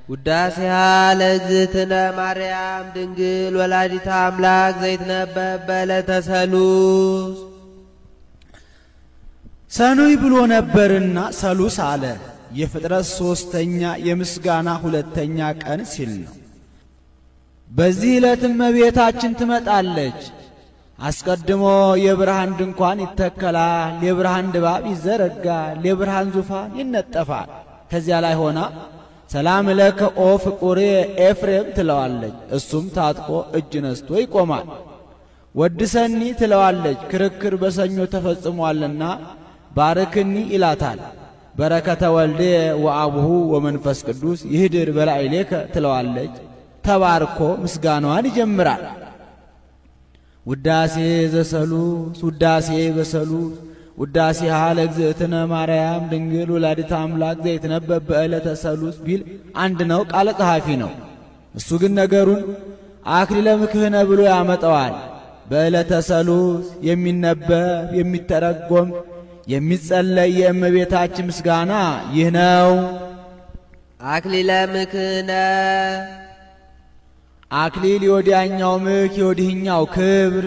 ውዳሴሃ ለእግዝእትነ ማርያም ድንግል ወላዲተ አምላክ ዘይትነበብ በዕለተ ሰሉስ። ሰኑይ ብሎ ነበርና ሰሉስ አለ። የፍጥረት ሶስተኛ የምስጋና ሁለተኛ ቀን ሲል ነው። በዚህ ዕለትም እመቤታችን ትመጣለች። አስቀድሞ የብርሃን ድንኳን ይተከላል፣ የብርሃን ድባብ ይዘረጋል፣ የብርሃን ዙፋን ይነጠፋል። ከዚያ ላይ ሆና ሰላም ለከ ኦ ፍቁሬ ኤፍሬም ትለዋለች። እሱም ታጥቆ እጅ ነስቶ ይቆማል። ወድሰኒ ትለዋለች። ክርክር በሰኞ ተፈጽሟልና ባርክኒ ይላታል። በረከተ ወልዴ ወአቡሁ ወመንፈስ ቅዱስ ይህድር በላዕሌከ ትለዋለች። ተባርኮ ምስጋናዋን ይጀምራል። ውዳሴ ዘሰሉስ ውዳሴ በሰሉስ ውዳሴሃ ለእግዝእትነ ማርያም ድንግል ወላዲተ አምላክ ዘይትነበብ በዕለተ ሰሉስ ቢል አንድ ነው፣ ቃለ ጸሐፊ ነው። እሱ ግን ነገሩን አክሊለ ምክህነ ብሎ ያመጣዋል። በዕለተ ሰሉስ የሚነበብ የሚተረጎም የሚጸለይ የእመቤታችን ምስጋና ይህ ነው። አክሊለ ምክህነ አክሊል የወዲያኛው ምክ የወዲህኛው ክብር።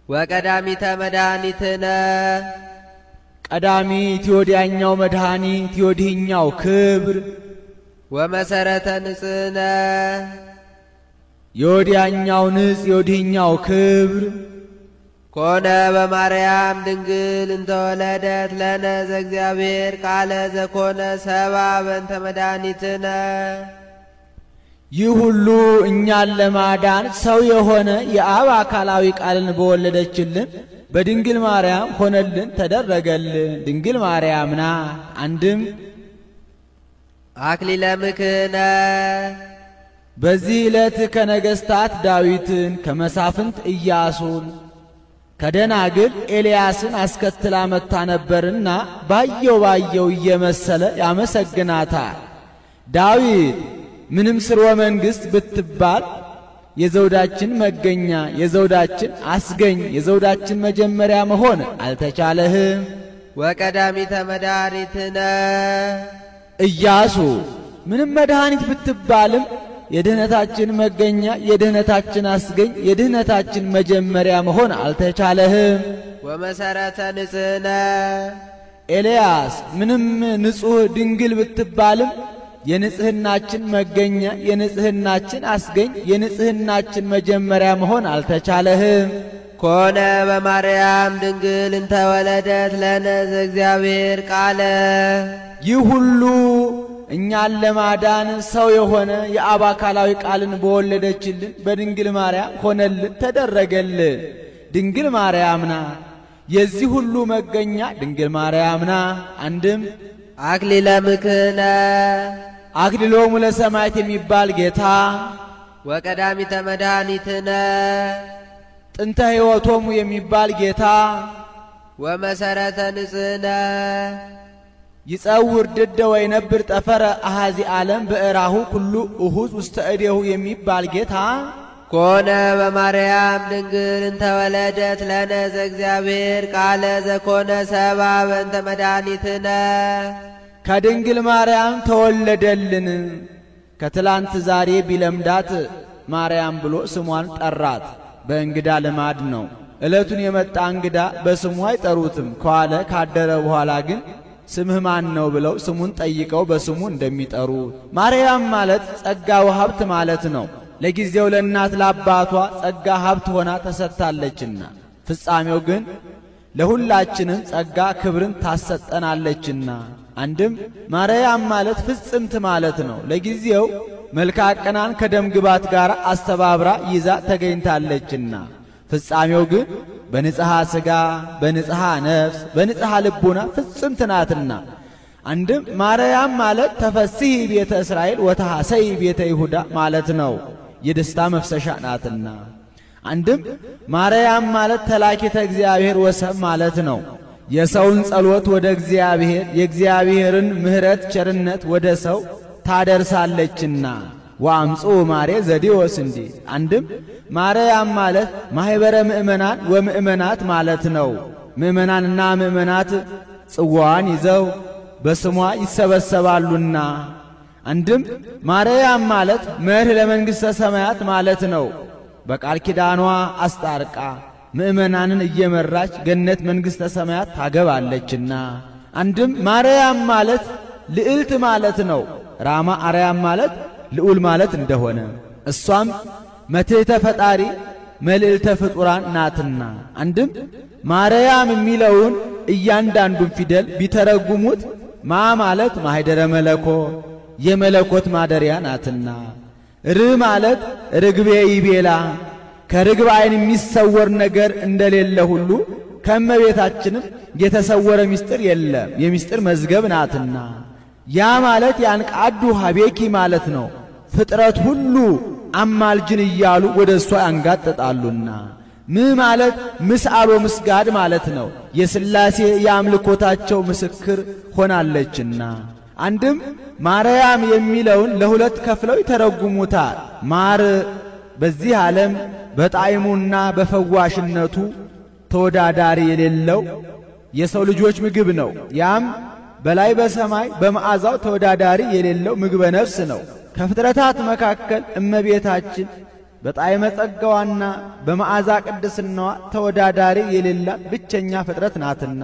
ወቀዳሚተ መድኃኒትነ ቀዳሚት የወዲያኛው መድኃኒት የወዲህኛው ክብር። ወመሰረተ ንጽሕነ የወዲያኛው ንጽ የወዲህኛው ክብር። ኮነ በማርያም ድንግል እንተወለደት ለነ ዘእግዚአብሔር ቃለ ዘኮነ ሰባ በእንተ መድኃኒትነ። ይህ ሁሉ እኛን ለማዳን ሰው የሆነ የአብ አካላዊ ቃልን በወለደችልን በድንግል ማርያም ሆነልን ተደረገልን። ድንግል ማርያም ናት። አንድም አክሊለ ምክህነ በዚህ ዕለት ከነገሥታት ዳዊትን ከመሳፍንት ኢያሱን ከደናግል ኤልያስን አስከትላ መጥታ ነበርና ባየው እየመሰለ ያመሰግናታል። ዳዊት ምንም ስርወ መንግሥት ብትባል የዘውዳችን መገኛ የዘውዳችን አስገኝ የዘውዳችን መጀመሪያ መሆን አልተቻለህም። ወቀዳሚተ መድኃኒትነ ኢያሱ ምንም መድኃኒት ብትባልም የድህነታችን መገኛ የድህነታችን አስገኝ የድህነታችን መጀመሪያ መሆን አልተቻለህም። ወመሰረተ ንጽሕነ ኤልያስ ምንም ንጹሕ ድንግል ብትባልም የንጽህናችን መገኛ የንጽህናችን አስገኝ የንጽህናችን መጀመሪያ መሆን አልተቻለህም። ኮነ በማርያም ድንግል እንተወለደት ለነ ዘእግዚአብሔር ቃለ ይህ ሁሉ እኛን ለማዳን ሰው የሆነ የአብ አካላዊ ቃልን በወለደችልን በድንግል ማርያም ሆነልን ተደረገልን። ድንግል ማርያም ናት። የዚህ ሁሉ መገኛ ድንግል ማርያም ናት። አንድም አክሊለ ምክህነ አክሊሎሙ ለሰማዕት የሚባል ጌታ ወቀዳሚተ መድኃኒትነ ጥንተ ሕይወቶሙ የሚባል ጌታ ወመሰረተ ንጽሕነ ይጸውር ድደ ወይነብር ጠፈረ አሃዚ ዓለም በእራሁ ኩሉ እሁዝ ውስተ እዴሁ የሚባል ጌታ ኮነ በማርያም ድንግል እንተወለደት ለነ ዘእግዚአብሔር ቃለ ዘኮነ ሰባ በእንተ መድኃኒትነ ከድንግል ማርያም ተወለደልን። ከትላንት ዛሬ ቢለምዳት ማርያም ብሎ ስሟን ጠራት። በእንግዳ ልማድ ነው። ዕለቱን የመጣ እንግዳ በስሙ አይጠሩትም። ከዋለ ካደረ በኋላ ግን ስምህ ማን ነው ብለው ስሙን ጠይቀው በስሙ እንደሚጠሩ ማርያም ማለት ጸጋ ወሀብት ማለት ነው። ለጊዜው ለእናት ለአባቷ ጸጋ ሀብት ሆና ተሰጥታለችና ፍጻሜው ግን ለሁላችንም ጸጋ ክብርን ታሰጠናለችና። አንድም ማርያም ማለት ፍጽምት ማለት ነው። ለጊዜው መልክአ ቀናን ከደም ግባት ጋር አስተባብራ ይዛ ተገኝታለችና ፍጻሜው ግን በንጽሐ ሥጋ በንጽሐ ነፍስ በንጽሐ ልቡና ፍጽምት ናትና። አንድም ማርያም ማለት ተፈስሒ ቤተ እስራኤል ወተሐሰይ ቤተ ይሁዳ ማለት ነው። የደስታ መፍሰሻ ናትና። አንድም ማርያም ማለት ተላኪተ እግዚአብሔር ወሰብ ማለት ነው። የሰውን ጸሎት ወደ እግዚአብሔር የእግዚአብሔርን ምሕረት ቸርነት ወደ ሰው ታደርሳለችና ወአምጹ ማሬ ዘዲዮስ እንዲ። አንድም ማርያም ማለት ማህበረ ምእመናን ወምእመናት ማለት ነው። ምእመናንና ምእመናት ጽዋን ይዘው በስሟ ይሰበሰባሉና አንድም ማርያም ማለት መርህ ለመንግሥተ ሰማያት ማለት ነው። በቃል ኪዳኗ አስታርቃ ምእመናንን እየመራች ገነት መንግሥተ ሰማያት ታገባለችና። አንድም ማርያም ማለት ልዕልት ማለት ነው። ራማ አርያም ማለት ልዑል ማለት እንደሆነ እሷም መትሕተ ፈጣሪ መልዕልተ ፍጡራን ናትና። አንድም ማርያም የሚለውን እያንዳንዱን ፊደል ቢተረጉሙት ማ ማለት ማኅደረ መለኮት የመለኮት ማደሪያ ናትና፣ ር ማለት ርግቤ ይቤላ ከርግብ ዓይን የሚሰወር ነገር እንደሌለ ሁሉ ከእመቤታችንም የተሰወረ ምስጢር የለም የምስጢር መዝገብ ናትና። ያ ማለት ያንቃዱ ሀቤኪ ማለት ነው። ፍጥረት ሁሉ አማልጅን እያሉ ወደ እሷ ያንጋጥጣሉና። ም ማለት ምስአሎ ምስጋድ ማለት ነው። የሥላሴ የአምልኮታቸው ምስክር ሆናለችና። አንድም ማርያም የሚለውን ለሁለት ከፍለው ይተረጉሙታል። ማር በዚህ ዓለም በጣዕሙና በፈዋሽነቱ ተወዳዳሪ የሌለው የሰው ልጆች ምግብ ነው። ያም በላይ በሰማይ በመዓዛው ተወዳዳሪ የሌለው ምግበ ነፍስ ነው። ከፍጥረታት መካከል እመቤታችን በጣዕመ ጸጋዋና በመዓዛ ቅድስናዋ ተወዳዳሪ የሌላት ብቸኛ ፍጥረት ናትና።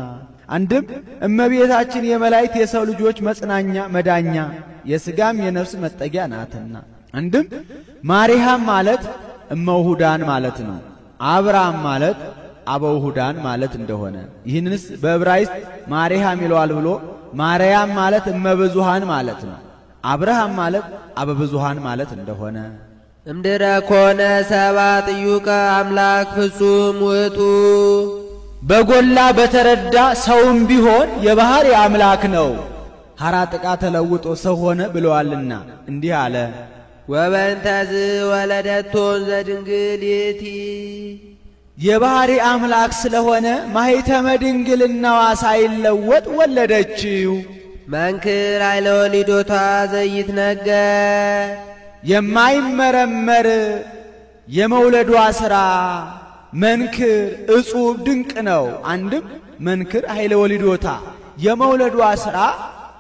አንድም እመቤታችን የመላእክት የሰው ልጆች መጽናኛ መዳኛ የሥጋም የነፍስ መጠጊያ ናትና። አንድም ማርያም ማለት እመውሁዳን ማለት ነው። አብርሃም ማለት አበውሁዳን ማለት እንደሆነ ይህንንስ በዕብራይስጥ ማርያም ይለዋል ብሎ ማርያም ማለት እመብዙሃን ማለት ነው። አብርሃም ማለት አበብዙሃን ማለት እንደሆነ እምድረ ኮነ ሰባ ጥዩቀ አምላክ ፍጹም ውእቱ በጎላ በተረዳ ሰውም ቢሆን የባህር አምላክ ነው። ሐራጥቃ ተለውጦ ሰው ሆነ ብለዋልና እንዲህ አለ። ወበእንተዝ ወለደቶን ዘድንግል ይእቲ የባህሪ አምላክ ስለሆነ ማኅተመ ድንግልናዋ ሳይለወጥ ወለደችው። መንክር ኃይለ ወሊዶታ ዘይትነገር የማይመረመር የመውለዷ ሥራ መንክር እጹብ ድንቅ ነው። አንድም መንክር ኃይለ ወሊዶታ የመውለዷ ሥራ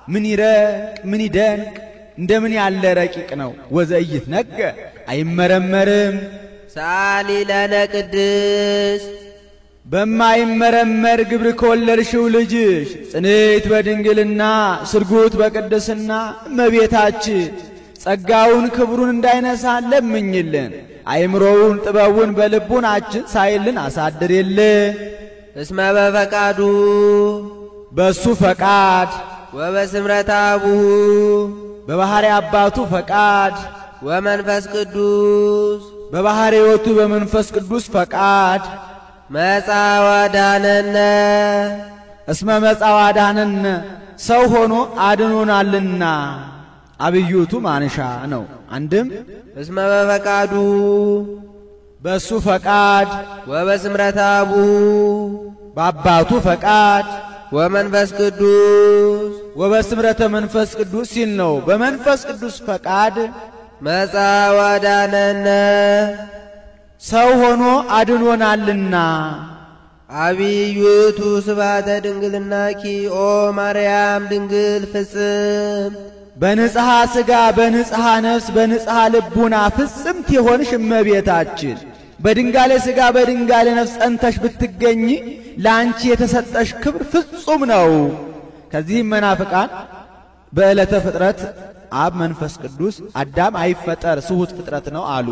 ምን ይረቅ ምን ይደንቅ እንደምን ያለ ረቂቅ ነው። ወዘይትነገር አይመረመርም። ሳሊ ለነ ቅድስት በማይመረመር ግብር ከወለድሽው ልጅሽ ጽንዕት በድንግልና ስርጉት በቅድስና እመቤታችን ጸጋውን ክብሩን እንዳይነሳ ለምኝልን። አይምሮውን ጥበቡን በልቡናችን ሳይልን አሳድርልን። እስመ በፈቃዱ በሱ ፈቃድ ወበስምረት አቡሁ በባሕሪ አባቱ ፈቃድ ወመንፈስ ቅዱስ በባሕሪ ሕይወቱ በመንፈስ ቅዱስ ፈቃድ መጻ ወዳነነ እስመ መጻ ወዳነነ ሰው ሆኖ አድኖናልና አብዩቱ ማንሻ ነው። አንድም እስመ በፈቃዱ በሱ ፈቃድ ወበስምረት አቡሁ በአባቱ ፈቃድ ወመንፈስ ቅዱስ ወበስምረተ መንፈስ ቅዱስ ሲል ነው። በመንፈስ ቅዱስ ፈቃድ መጻ ወዳነነ ሰው ሆኖ አድኖናልና። አብዩቱ ስብሐተ ድንግልናኪ ኦ ማርያም ድንግል ፍጽም በንጽሐ ሥጋ በንጽሐ ነፍስ በንጽሐ ልቡና ፍጽምት የሆንሽ እመቤታችን በድንጋሌ ሥጋ በድንጋሌ ነፍስ ጸንተሽ ብትገኝ ለአንቺ የተሰጠሽ ክብር ፍጹም ነው። ከዚህም መናፍቃን በዕለተ ፍጥረት አብ መንፈስ ቅዱስ አዳም አይፈጠር ስሁት ፍጥረት ነው አሉ።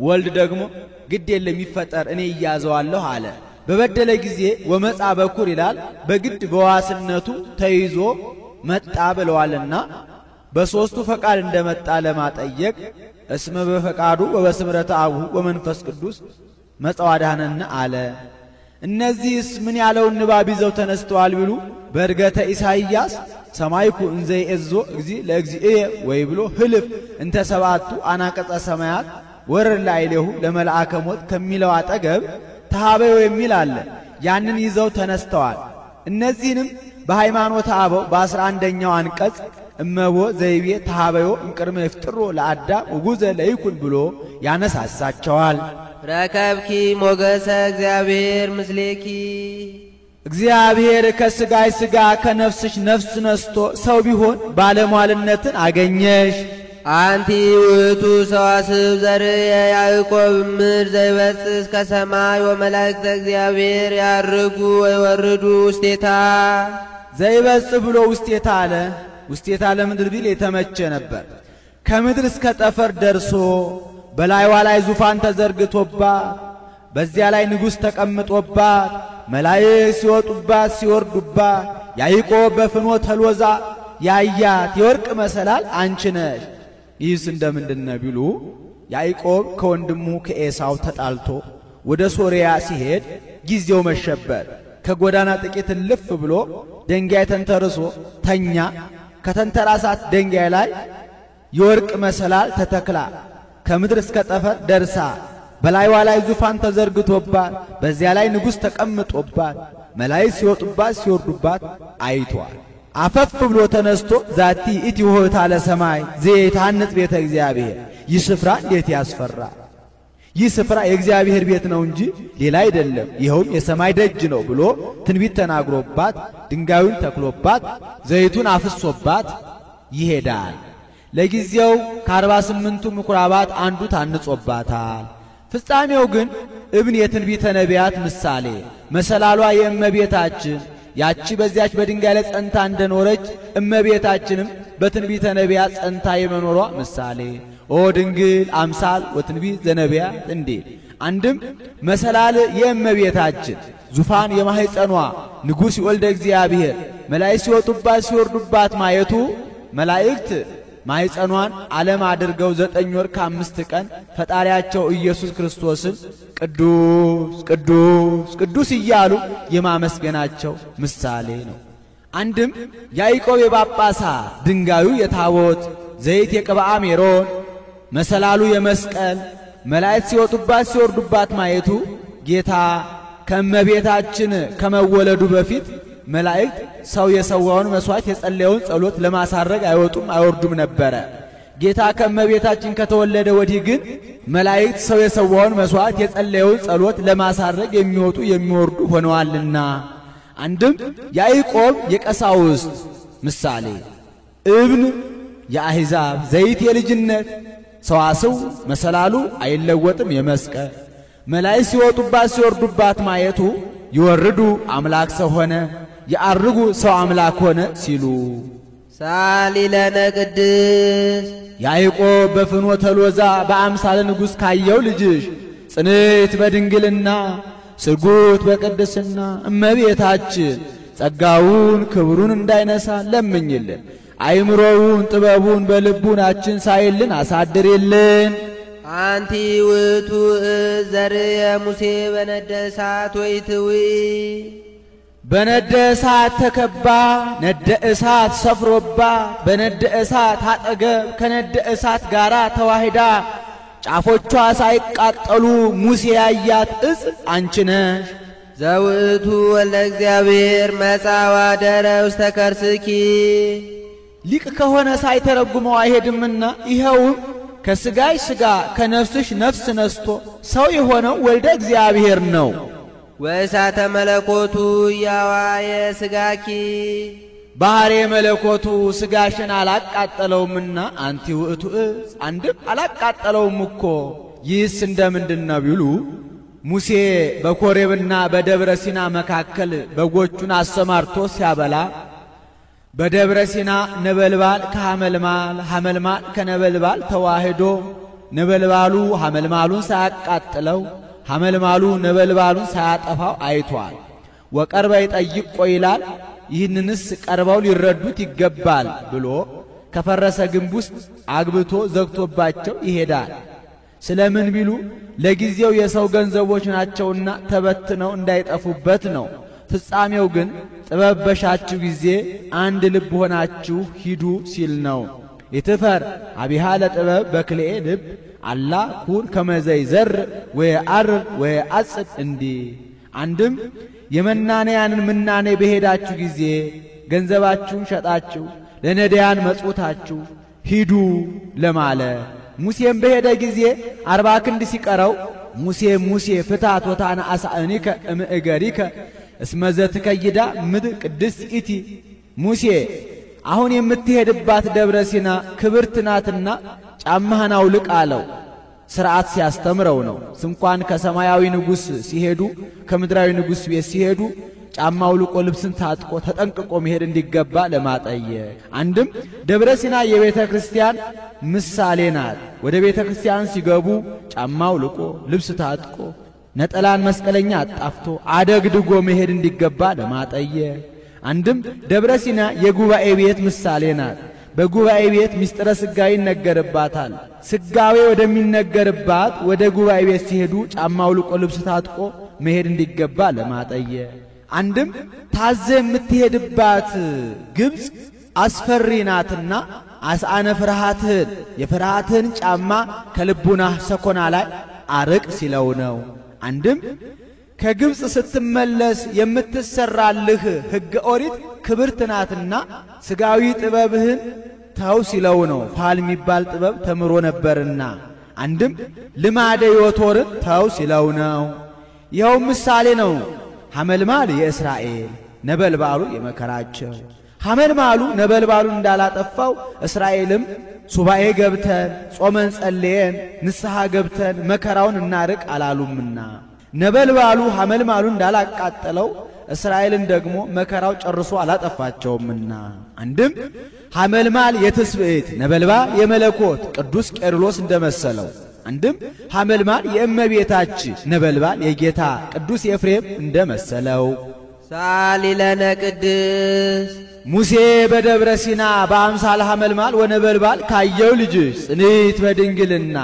ወልድ ደግሞ ግድ የለም ይፈጠር እኔ እያዘዋለሁ አለ። በበደለ ጊዜ ወመጻ በኩር ይላል። በግድ በዋስነቱ ተይዞ መጣ ብለዋልና በሦስቱ ፈቃድ እንደመጣ ለማጠየቅ እስመ በፈቃዱ ወበስምረተ አቡሁ ወመንፈስ ቅዱስ መጻ ወዳነነ አለ። እነዚህስ ምን ያለውን ንባብ ይዘው ተነስተዋል ቢሉ በእርገተ ኢሳይያስ ሰማይኩ እንዘ ይእዞ እግዚእ ለእግዚእየ ወይ ብሎ ህልፍ እንተ ሰባቱ አናቀጸ ሰማያት ወረድ ላዕሌሁ ለመልአከ ሞት ከሚለው አጠገብ ተሃበዮ የሚል አለ። ያንን ይዘው ተነስተዋል። እነዚህንም በሃይማኖተ አበው በ11ኛው አንቀጽ እመቦ ዘይቤ ተሃበዮ እምቅድመ ይፍጥሮ ለአዳም ውጉዘ ለይኩን ብሎ ያነሳሳቸዋል። ረከብኪ ሞገሰ እግዚአብሔር ምስሌኪ እግዚአብሔር ከሥጋይ ሥጋ ከነፍስሽ ነፍስ ነስቶ ሰው ቢሆን ባለሟልነትን አገኘሽ። አንቲ ውእቱ ሰዋስብ ዘርየ ያዕቆብ እምድር ዘይበጽሕ እስከ ሰማይ ወመላእክተ እግዚአብሔር ያርጉ ወይወርዱ ውስቴታ። ዘይበጽሕ ብሎ ውስቴታ አለ። ውስቴታ ለምድር ቢል የተመቸ ነበር። ከምድር እስከ ጠፈር ደርሶ በላይዋ ላይ ዙፋን ተዘርግቶባት በዚያ ላይ ንጉሥ ተቀምጦባት መላእክት ሲወጡባት ሲወርዱባት ያዕቆብ በፍኖተ ሎዛ ያያት የወርቅ መሰላል አንቺ ነሽ። ይህስ እንደምንድነው ቢሉ ያዕቆብ ከወንድሙ ከኤሳው ተጣልቶ ወደ ሶርያ ሲሄድ ጊዜው መሸበት። ከጎዳና ጥቂት ልፍ ብሎ ደንጋይ ተንተርሶ ተኛ። ከተንተራሳት ደንጋይ ላይ የወርቅ መሰላል ተተክላ ከምድር እስከ ጠፈር ደርሳ በላይዋ ላይ ዙፋን ተዘርግቶባት በዚያ ላይ ንጉሥ ተቀምጦባት መላእክት ሲወጡባት ሲወርዱባት አይቷል። አፈፍ ብሎ ተነስቶ ዛቲ ኢቲ ውህታ ለሰማይ ዘይታንጽ ቤተ እግዚአብሔር፣ ይህ ስፍራ እንዴት ያስፈራ! ይህ ስፍራ የእግዚአብሔር ቤት ነው እንጂ ሌላ አይደለም፣ ይኸውም የሰማይ ደጅ ነው ብሎ ትንቢት ተናግሮባት ድንጋዩን ተክሎባት ዘይቱን አፍሶባት ይሄዳል። ለጊዜው ከ48ቱ ምኵራባት አንዱ ታንጾባታል። ፍጻሜው ግን እብን የትንቢተ ነቢያት ምሳሌ መሰላሏ የእመቤታችን ያቺ በዚያች በድንጋይ ላይ ጸንታ እንደኖረች እመቤታችንም በትንቢተ ነቢያት ጸንታ የመኖሯ ምሳሌ ኦ ድንግል አምሳል ወትንቢት ዘነቢያት እንዴት አንድም መሰላል የእመቤታችን ዙፋን የማህፀኗ ንጉሥ ወልደ እግዚአብሔር መላእክት ሲወጡባት ሲወርዱባት ማየቱ መላእክት ማህፀኗን ዓለም አድርገው 9 ወር ከ5 ቀን ፈጣሪያቸው ኢየሱስ ክርስቶስን ቅዱስ ቅዱስ ቅዱስ እያሉ የማመስገናቸው ምሳሌ ነው። አንድም ያዕቆብ የጳጳሳ ድንጋዩ የታቦት ዘይት የቅብአ ሜሮን መሰላሉ የመስቀል መላእክት ሲወጡባት ሲወርዱባት ማየቱ ጌታ ከእመቤታችን ከመወለዱ በፊት መላእክት ሰው የሰዋውን መስዋዕት የጸለየውን ጸሎት ለማሳረግ አይወጡም አይወርዱም ነበረ። ጌታ ከእመቤታችን ከተወለደ ወዲህ ግን መላእክት ሰው የሰዋውን መስዋዕት የጸለየውን ጸሎት ለማሳረግ የሚወጡ የሚወርዱ ሆነዋልና። አንድም ያዕቆብ የቀሳውስት ምሳሌ እብን የአሕዛብ ዘይት የልጅነት ሰዋስው መሰላሉ አይለወጥም የመስቀል መላእክት ሲወጡባት ሲወርዱባት ማየቱ ይወርዱ አምላክ ሰው ሆነ ያርጉ ሰው አምላክ ሆነ ሲሉ ሳሊለነ ቅድስ ያዕቆብ በፍኖተ ሎዛ በአምሳለ ንጉሥ ካየው ልጅሽ ጽንዕት በድንግልና ስርጉት በቅድስና እመቤታችን ጸጋውን ክብሩን እንዳይነሳ ለምኝልን። አይምሮውን ጥበቡን በልቡናችን ሳይልን አሳድርልን። አንቲ ውእቱ ዘርየ ሙሴ በነደ እሳት ወይትዊ በነደ እሳት ተከባ ነደ እሳት ሰፍሮባ በነደ እሳት አጠገብ ከነደ እሳት ጋራ ተዋሂዳ ጫፎቿ ሳይቃጠሉ ሙሴ ያያት እጽ አንቺ ነሽ። ዘውእቱ ወልደ እግዚአብሔር መጻ ወአደረ ውስተ ከርስኪ ሊቅ ከሆነ ሳይተረጉመው አይሄድምና ይኸውም ከሥጋይ ሥጋ ከነፍስሽ ነፍስ ነስቶ ሰው የሆነው ወልደ እግዚአብሔር ነው። ወእሳተ መለኮቱ ያዋየ ሥጋኪ ባህሬ መለኮቱ ሥጋሽን አላቃጠለውምና አንቲ ውእቱ እጽ አንድም አላቃጠለውም እኮ። ይህስ እንደምንድነው ቢሉ ሙሴ በኮሬብና በደብረ ሲና መካከል በጎቹን አሰማርቶ ሲያበላ በደብረ ሲና ነበልባል ከሐመልማል ሐመልማል ከነበልባል ተዋህዶ ነበልባሉ ሐመልማሉን ሳያቃጥለው ሐመልማሉ ነበልባሉን ሳያጠፋው አይቷል። ወቀርበ ይጠይቆ ይላል። ይህንንስ ቀርበው ሊረዱት ይገባል ብሎ ከፈረሰ ግንብ ውስጥ አግብቶ ዘግቶባቸው ይሄዳል። ስለምን ቢሉ ለጊዜው የሰው ገንዘቦች ናቸውና ተበትነው እንዳይጠፉበት ነው። ፍጻሜው ግን ጥበብ በሻችሁ ጊዜ አንድ ልብ ሆናችሁ ሂዱ ሲል ነው። ይትፈር አቢሃ ለጥበብ በክልኤ ልብ አላ ኩን ከመዘይ ዘር ወየአርር ወየአጽድ እንዲ አንድም የመናንያንን ምናኔ በሄዳችሁ ጊዜ ገንዘባችሁን ሸጣችሁ ለነዳያን መጽውታችሁ ሂዱ ለማለ ሙሴም በሄደ ጊዜ 40 ክንድ ሲቀረው ሙሴ ሙሴ ፍታት ወታና አሳእኒከ እምእገሪከ እስመዘት ከይዳ ምድር ቅድስት ኢቲ ሙሴ አሁን የምትሄድባት ደብረ ሲና ክብርት ናትና ጫማህን አውልቅ አለው። ሥርዓት ሲያስተምረው ነው። እንኳን ከሰማያዊ ንጉሥ ሲሄዱ ከምድራዊ ንጉሥ ቤት ሲሄዱ ጫማ አውልቆ ልብስን ታጥቆ ተጠንቅቆ መሄድ እንዲገባ ለማጠየቅ። አንድም ደብረ ሲና የቤተ ክርስቲያን ምሳሌ ናት። ወደ ቤተ ክርስቲያን ሲገቡ ጫማ አውልቆ ልብስ ታጥቆ ነጠላን መስቀለኛ አጣፍቶ አደግድጎ መሄድ እንዲገባ ለማጠየቅ። አንድም ደብረ ሲና የጉባኤ ቤት ምሳሌ ናት። በጉባኤ ቤት ምስጢረ ሥጋዌ ይነገርባታል። ሥጋዌ ወደሚነገርባት ወደ ጉባኤ ቤት ሲሄዱ ጫማ አውልቆ ልብስ ታጥቆ መሄድ እንዲገባ ለማጠየቅ። አንድም ታዘ የምትሄድባት ግብፅ አስፈሪ ናትና አስአነ ፍርሃትህን የፍርሃትህን ጫማ ከልቡናህ ሰኮና ላይ አርቅ ሲለው ነው። አንድም ከግብፅ ስትመለስ የምትሰራልህ ሕገ ኦሪት ክብርት ናትና ሥጋዊ ጥበብህን ተው ሲለው ነው። ፋል የሚባል ጥበብ ተምሮ ነበርና። አንድም ልማደ ዮቶርን ተው ሲለው ነው። ይኸው ምሳሌ ነው። ሐመልማል የእስራኤል ነበልባሉ የመከራቸው። ሐመልማሉ ነበልባሉ እንዳላጠፋው እስራኤልም ሱባኤ ገብተን ጾመን ጸልየን ንስሐ ገብተን መከራውን እናርቅ አላሉምና ነበልባሉ ሐመልማሉ እንዳላቃጠለው እስራኤልን ደግሞ መከራው ጨርሶ አላጠፋቸውምና። አንድም ሐመልማል የትስብእት ነበልባል የመለኮት ቅዱስ ቄርሎስ እንደመሰለው። አንድም ሐመልማል የእመቤታችን ነበልባል የጌታ ቅዱስ ኤፍሬም እንደመሰለው። ሳሊ ለነ ቅድስት ሙሴ በደብረ ሲና በአምሳለ ሐመልማል ወነበልባል ካየው ልጅሽ ጽንዕት በድንግልና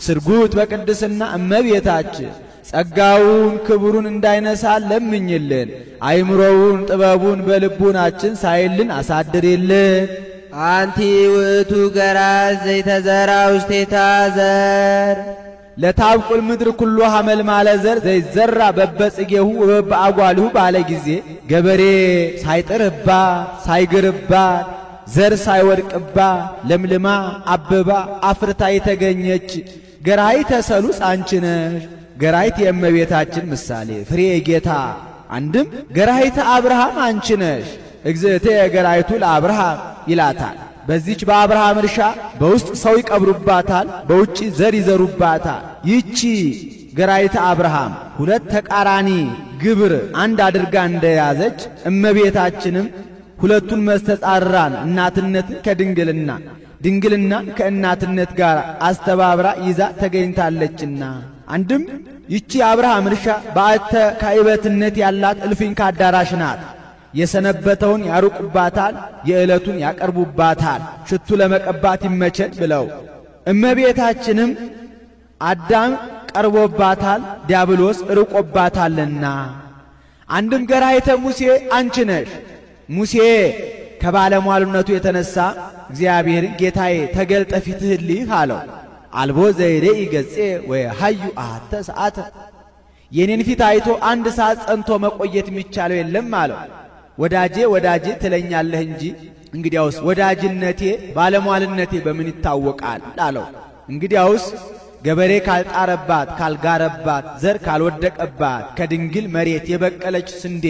ስርጉት በቅድስና እመቤታችን ጸጋውን ክብሩን እንዳይነሳን ለምኝልን። አይምሮውን ጥበቡን በልቡናችን ሳይልን አሳድሪልን። አንቲ ውእቱ ገራዝ ዘይተዘራ ውስቴታ ዘር ለታብቁል ምድር ኩሎ ሐመልማለ ዘር ዘይዘራ በበጽጌሁ ወበአጓልሁ ባለ ጊዜ ገበሬ ሳይጥርባ ሳይግርባ ዘር ሳይወድቅባ ለምልማ አበባ አፍርታ የተገኘች ገራይተ ሰሉስ አንቺ ነሽ። ገራይት የእመቤታችን ምሳሌ ፍሬ ጌታ። አንድም ገራይተ አብርሃም አንቺ ነሽ። እግዝእቴ ገራይቱ ለአብርሃም ይላታል። በዚች በአብርሃም እርሻ በውስጥ ሰው ይቀብሩባታል፣ በውጪ ዘር ይዘሩባታል። ይቺ ገራይተ አብርሃም ሁለት ተቃራኒ ግብር አንድ አድርጋ እንደያዘች እመቤታችንም ሁለቱን መስተጻራን እናትነትን ከድንግልና ድንግልናን ከእናትነት ጋር አስተባብራ ይዛ ተገኝታለችና። አንድም ይቺ አብርሃም እርሻ በአተ ካይበትነት ያላት እልፍኝ ካዳራሽ ናት። የሰነበተውን ያሩቁባታል፣ የዕለቱን ያቀርቡባታል፣ ሽቱ ለመቀባት ይመቸን ብለው። እመቤታችንም አዳም ቀርቦባታል፣ ዲያብሎስ ርቆባታልና። አንድም ገራይተ ሙሴ አንቺ ነሽ። ሙሴ ከባለሟልነቱ የተነሳ እግዚአብሔርን ጌታዬ ተገልጠ ፊትህን ልይ አለው። አልቦ ዘይሬኢ ገጼ ወየሐዩ አሐተ ሰዓተ የኔን ፊት አይቶ አንድ ሰዓት ጸንቶ መቆየት የሚቻለው የለም አለው። ወዳጄ ወዳጄ ትለኛለህ እንጂ እንግዲያውስ ወዳጅነቴ ባለሟልነቴ በምን ይታወቃል አለው። እንግዲያውስ ገበሬ ካልጣረባት ካልጋረባት ዘር ካልወደቀባት ከድንግል መሬት የበቀለች ስንዴ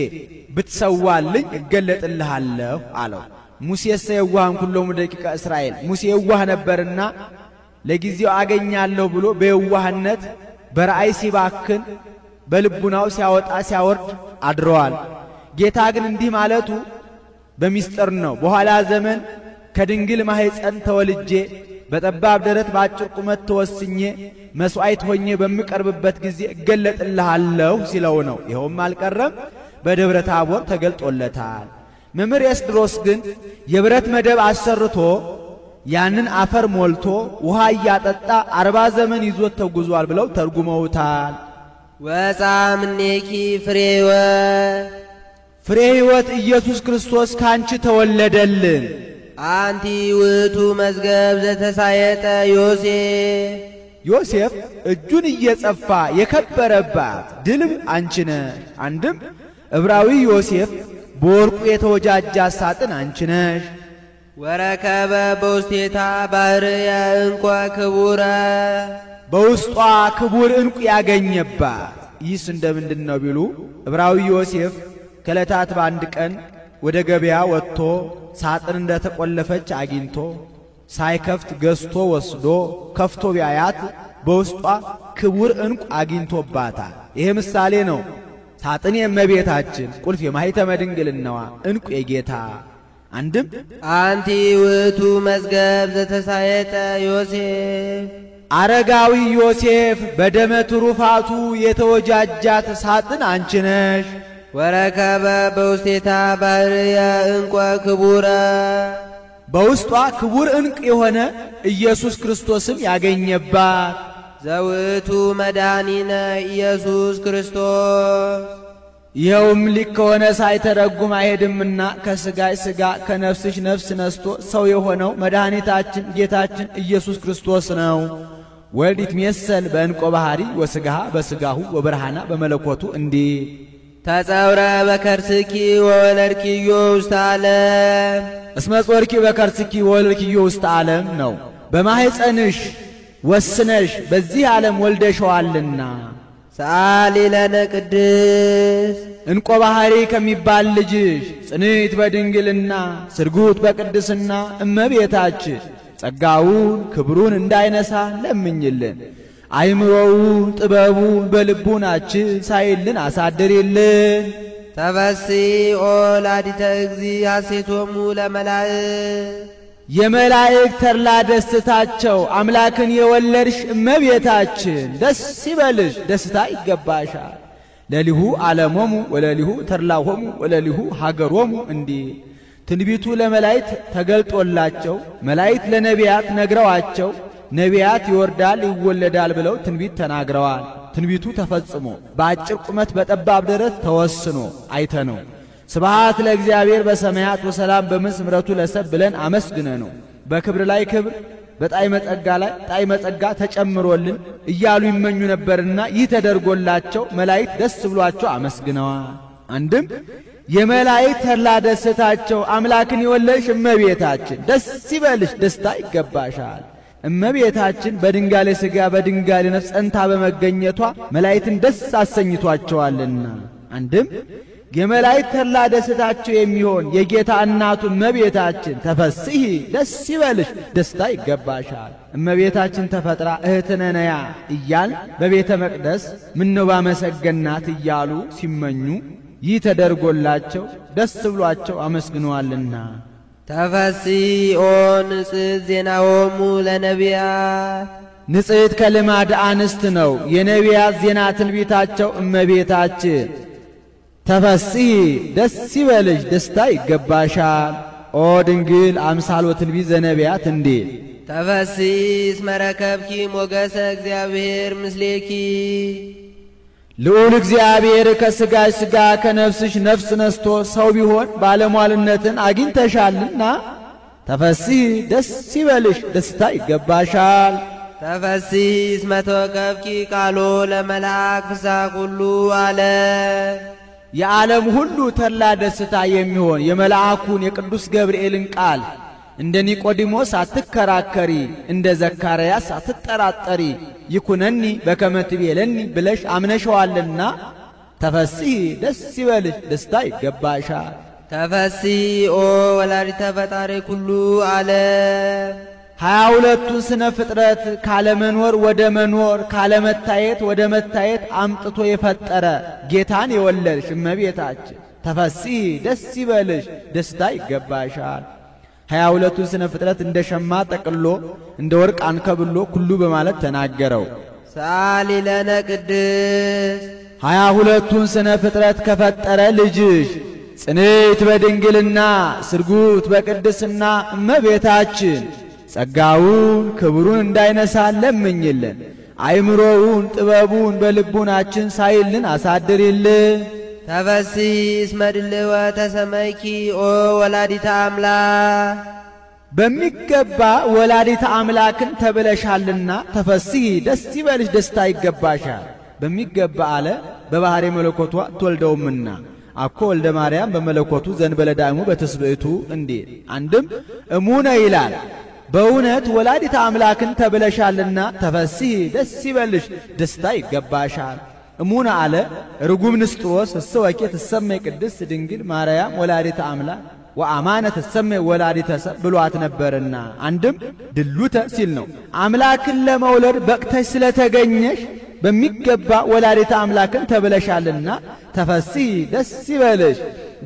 ብትሰዋልኝ እገለጥልሃለሁ አለው። ሙሴስ የዋህን ኩሎሙ ደቂቀ እስራኤል ሙሴ የዋህ ነበርና ለጊዜው አገኛለሁ ብሎ በየዋህነት በራእይ ሲባክን በልቡናው ሲያወጣ ሲያወርድ አድረዋል። ጌታ ግን እንዲህ ማለቱ በሚስጥር ነው። በኋላ ዘመን ከድንግል ማህፀን ተወልጄ በጠባብ ደረት በአጭር ቁመት ተወስኜ መስዋዕት ሆኜ በሚቀርብበት ጊዜ እገለጥልሃለሁ ሲለው ነው። ይኸውም አልቀረም በደብረ ታቦር ተገልጦለታል። መምህር ኤስድሮስ ግን የብረት መደብ አሰርቶ ያንን አፈር ሞልቶ ውሃ እያጠጣ 40 ዘመን ይዞት ተጉዟል ብለው ተርጉመውታል። ወጻምኔኪ ፍሬ ሕይወት ኢየሱስ ክርስቶስ ካንቺ ተወለደልን። አንቲ ውእቱ መዝገብ ዘተሳየጠ ዮሴፍ እጁን እየጸፋ የከበረባት ድልብ አንቺ ነሽ። አንድም ዕብራዊ ዮሴፍ በወርቁ የተወጃጃ ሳጥን አንቺ ነሽ። ወረከበ በውስቴታ ባህርየ እንኳ ክቡረ በውስጧ ክቡር እንቁ ያገኘባት። ይህስ እንደምንድን ነው ቢሉ ዕብራዊ ዮሴፍ ከዕለታት በአንድ ቀን ወደ ገበያ ወጥቶ ሳጥን እንደተቆለፈች አግኝቶ ሳይከፍት ገዝቶ ወስዶ ከፍቶ ቢያያት በውስጧ ክቡር ዕንቁ አግኝቶባታል። ይሄ ምሳሌ ነው። ሳጥን የእመቤታችን፣ ቁልፍ የማኅተመ ድንግልናዋ፣ ዕንቁ የጌታ። አንድም አንቲ ውእቱ መዝገብ ዘተሳየጠ ዮሴፍ፣ አረጋዊ ዮሴፍ በደመ ትሩፋቱ የተወጃጃት ሳጥን አንቺ ነሽ። ወረከበ በውስቴታ ባሕርየ ዕንቈ ክቡረ፣ በውስጧ ክቡር ዕንቅ የሆነ ኢየሱስ ክርስቶስም ያገኘባት። ዘውእቱ መድኃኒነ ኢየሱስ ክርስቶስ፣ ይኸውም ሊክ ከሆነ ሳይተረጉም አይሄድምና ከሥጋሽ ሥጋ ከነፍስሽ ነፍስ ነስቶ ሰው የሆነው መድኃኒታችን ጌታችን ኢየሱስ ክርስቶስ ነው። ወልድ ይትሜሰል በዕንቆ ባሕሪ ወሥጋሃ በሥጋሁ ወብርሃና በመለኮቱ እንዲህ ተጸውረ በከርስኪ ወወለድኪዮ ውስተ ዓለም፣ እስመ ጾርኪ በከርስኪ ወወለድኪዮ ውስተ ዓለም ነው። በማኅፀንሽ ወስነሽ በዚህ ዓለም ወልደሸዋልና። ሰአሊ ለነ ቅድስት፣ ዕንቆ ባሕሪ ከሚባል ልጅሽ ጽንዕት በድንግልና ስርጉት በቅድስና እመቤታችን ጸጋውን ክብሩን እንዳይነሳ ለምኝልን። አይምሮውን ጥበቡን በልቡናችን ሳይልን አሳድሪልን። ተፈሥሒ ወላዲተ እግዚእ ሐሴቶሙ ለመላእክት፣ የመላእክት ተድላ ደስታቸው አምላክን የወለድሽ እመቤታችን ደስ ይበልሽ፣ ደስታ ይገባሻል። ለሊሁ ዓለሞሙ ወለሊሁ ተድላሆሙ ወለሊሁ ሀገሮሙ እንዲህ ትንቢቱ ለመላእክት ተገልጦላቸው መላእክት ለነቢያት ነግረዋቸው ነቢያት ይወርዳል ይወለዳል ብለው ትንቢት ተናግረዋል። ትንቢቱ ተፈጽሞ በአጭር ቁመት በጠባብ ደረት ተወስኖ አይተነው። ስብሐት ለእግዚአብሔር በሰማያት ወሰላም በምድር ምሕረቱ ለሰብ ብለን አመስግነ ነው። በክብር ላይ ክብር በጣዕመ ጸጋ ላይ ጣዕመ ጸጋ ተጨምሮልን እያሉ ይመኙ ነበርና ይህ ተደርጎላቸው መላእክት ደስ ብሏቸው አመስግነዋል። አንድም የመላእክት ተድላ ደስታቸው አምላክን የወለድሽ እመቤታችን ደስ ይበልሽ፣ ደስታ ይገባሻል። እመቤታችን በድንጋሌ ሥጋ በድንጋሌ ነፍስ ጸንታ በመገኘቷ መላእክትን ደስ አሰኝቷቸዋልና። አንድም የመላእክት ተድላ ደስታቸው የሚሆን የጌታ እናቱ እመቤታችን ተፈሥሒ ደስ ይበልሽ፣ ደስታ ይገባሻል። እመቤታችን ተፈጥራ እህትነ ነያ እያል በቤተ መቅደስ ምነው ባመሰገናት እያሉ ሲመኙ ይህ ተደርጎላቸው ደስ ብሏቸው አመስግነዋልና። ተፈሥሒ ንጽሕት ዜናሆሙ ለነቢያት፣ ንጽሕት ከልማድ አንስት ነው። የነቢያት ዜና ትንቢታቸው እመቤታችን ተፈሥሒ ደስ ይበልሽ፣ ደስታ ይገባሻል። ኦ ድንግል አምሳሎ ትንቢት ዘነቢያት እንዲል ተፈሥሒ እስመ ረከብኪ ሞገሰ እግዚአብሔር ምስሌኪ፣ ልዑል እግዚአብሔር ከሥጋሽ ሥጋ ከነፍስሽ ነፍስ ነስቶ ሰው ቢሆን ባለሟልነትን አግኝተሻልና ተፈሥሒ ደስ ይበልሽ፣ ደስታ ይገባሻል። ተፈሥሒ እስመ ተወከፍኪ ቃሎ ለመልአክ ፍስሐ ኩሉ ዓለም፣ የዓለም ሁሉ ተድላ ደስታ የሚሆን የመልአኩን የቅዱስ ገብርኤልን ቃል እንደ ኒቆዲሞስ አትከራከሪ፣ እንደ ዘካርያስ አትጠራጠሪ፣ ይኩነኒ በከመ ትቤለኒ ብለሽ አምነሸዋልና ተፈሥሒ ደስ ይበልሽ፣ ደስታ ይገባሻል። ተፈሥሒ ወላዲተ ፈጣሪ ኩሉ ዓለም፣ 22ቱን ስነ ፍጥረት ካለመኖር ወደ መኖር ካለመታየት ወደ መታየት አምጥቶ የፈጠረ ጌታን የወለድሽ እመቤታችን ተፈሥሒ ደስ ይበልሽ፣ ደስታ ይገባሻል። 22ቱን ስነ ፍጥረት እንደ ሸማ ጠቅሎ እንደ ወርቅ አንከብሎ ኩሉ በማለት ተናገረው። ሰአሊ ለነ ቅድስት፣ 22ቱን ስነ ፍጥረት ከፈጠረ ልጅሽ ጽንዕት በድንግልና ስርጉት በቅድስና እመቤታችን ጸጋውን ክብሩን እንዳይነሳ ለምኝልን። አይምሮውን ጥበቡን በልቡናችን ሳይልን አሳድሪልን። ተፈሥሒ እስመ ድልወ ተሰመይኪ ወላዲተ አምላክ፣ በሚገባ ወላዲተ አምላክን ተብለሻልና ተፈሥሒ ደስ ይበልሽ፣ ደስታ ይገባሻል። በሚገባ አለ በባሕሪ መለኮቷ ትወልደውምና አኮ ወልደ ማርያም በመለኮቱ ዘንበለ ዳእሙ በትስብእቱ እንዲል። አንድም እሙነ ይላል በእውነት ወላዲተ አምላክን ተብለሻልና ተፈሥሒ ደስ ይበልሽ፣ ደስታ ይገባሻል። እሙነ አለ ርጉም ንስጥሮስ እሰወኬ ትሰመይ ቅድስት ድንግል ማርያም ወላዲተ አምላክ ወአማነ ትሰመይ ወላዲተ ሰብ ብሏት ነበርና አንድም ድሉተ ሲል ነው። አምላክን ለመውለድ በቅተሽ ስለተገኘሽ በሚገባ ወላዲተ አምላክን ተብለሻልና ተፈሥሒ ደስ ይበልሽ፣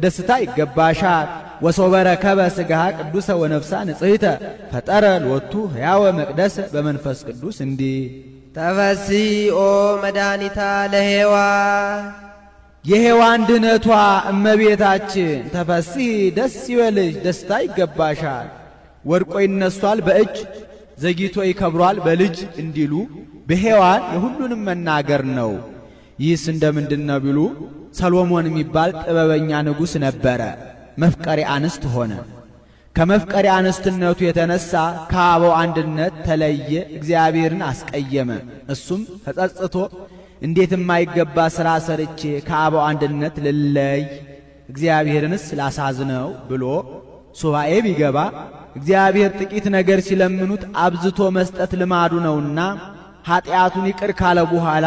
ደስታ ይገባሻል። ወሶበ ረከበ ሥጋሃ ቅዱሰ ወነፍሳ ንጽሕተ ፈጠረ ሎቱ ሕያወ መቅደሰ በመንፈስ ቅዱስ እንዲህ ተፈሥሒ ኦ መድኃኒታ ለሔዋን የሔዋን ድነቷ እመቤታችን ተፈሥሒ ደስ ይበልሽ፣ ደስታ ይገባሻል። ወድቆ ይነሷል በእጅ ዘግይቶ ይከብሯል በልጅ እንዲሉ በሔዋን የሁሉንም መናገር ነው። ይህስ እንደምንድነው ቢሉ ሰሎሞን የሚባል ጥበበኛ ንጉሥ ነበረ። መፍቀሪ አንስት ሆነ። ከመፍቀሪ አንስትነቱ የተነሳ ከአበው አንድነት ተለየ፣ እግዚአብሔርን አስቀየመ። እሱም ተጸጽቶ እንዴት የማይገባ ሥራ ሰርቼ ከአበው አንድነት ልለይ እግዚአብሔርንስ ላሳዝነው ብሎ ሱባኤ ቢገባ እግዚአብሔር ጥቂት ነገር ሲለምኑት አብዝቶ መስጠት ልማዱ ነውና ኃጢአቱን ይቅር ካለ በኋላ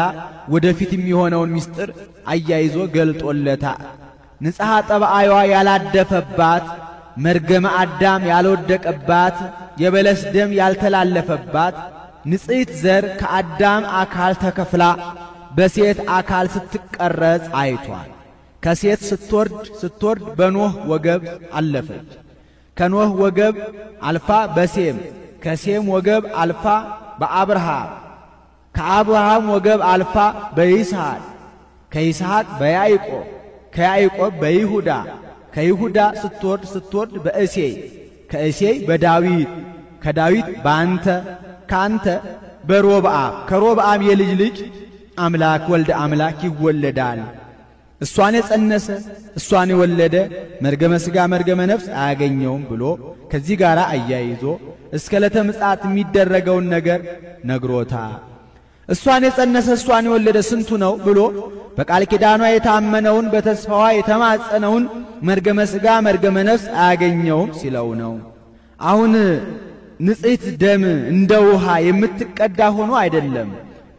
ወደፊት የሚሆነውን ምስጢር አያይዞ ገልጦለታል። ንጽሐ ጠባይዋ ያላደፈባት፣ መርገመ አዳም ያልወደቀባት፣ የበለስ ደም ያልተላለፈባት ንጽሕት ዘር ከአዳም አካል ተከፍላ በሴት አካል ስትቀረጽ አይቷል። ከሴት ስትወርድ በኖህ ወገብ አለፈች። ከኖህ ወገብ አልፋ በሴም፣ ከሴም ወገብ አልፋ በአብርሃም፣ ከአብርሃም ወገብ አልፋ በይስሐቅ፣ ከይስሐቅ በያዕቆብ፣ ከያዕቆብ በይሁዳ፣ ከይሁዳ ስትወርድ በእሴይ፣ ከእሴይ በዳዊት፣ ከዳዊት በአንተ፣ ከአንተ በሮብዓም፣ ከሮብዓም የልጅ ልጅ አምላክ ወልደ አምላክ ይወለዳል። እሷን የጸነሰ እሷን የወለደ መርገመ ሥጋ መርገመ ነፍስ አያገኘውም ብሎ ከዚህ ጋር አያይዞ እስከ ዕለተ ምጽአት የሚደረገውን ነገር ነግሮታ። እሷን የጸነሰ እሷን የወለደ ስንቱ ነው ብሎ በቃል ኪዳኗ የታመነውን በተስፋዋ የተማጸነውን መርገመ ሥጋ መርገመ ነፍስ አያገኘውም ሲለው ነው። አሁን ንጽሕት ደም እንደ ውሃ የምትቀዳ ሆኖ አይደለም።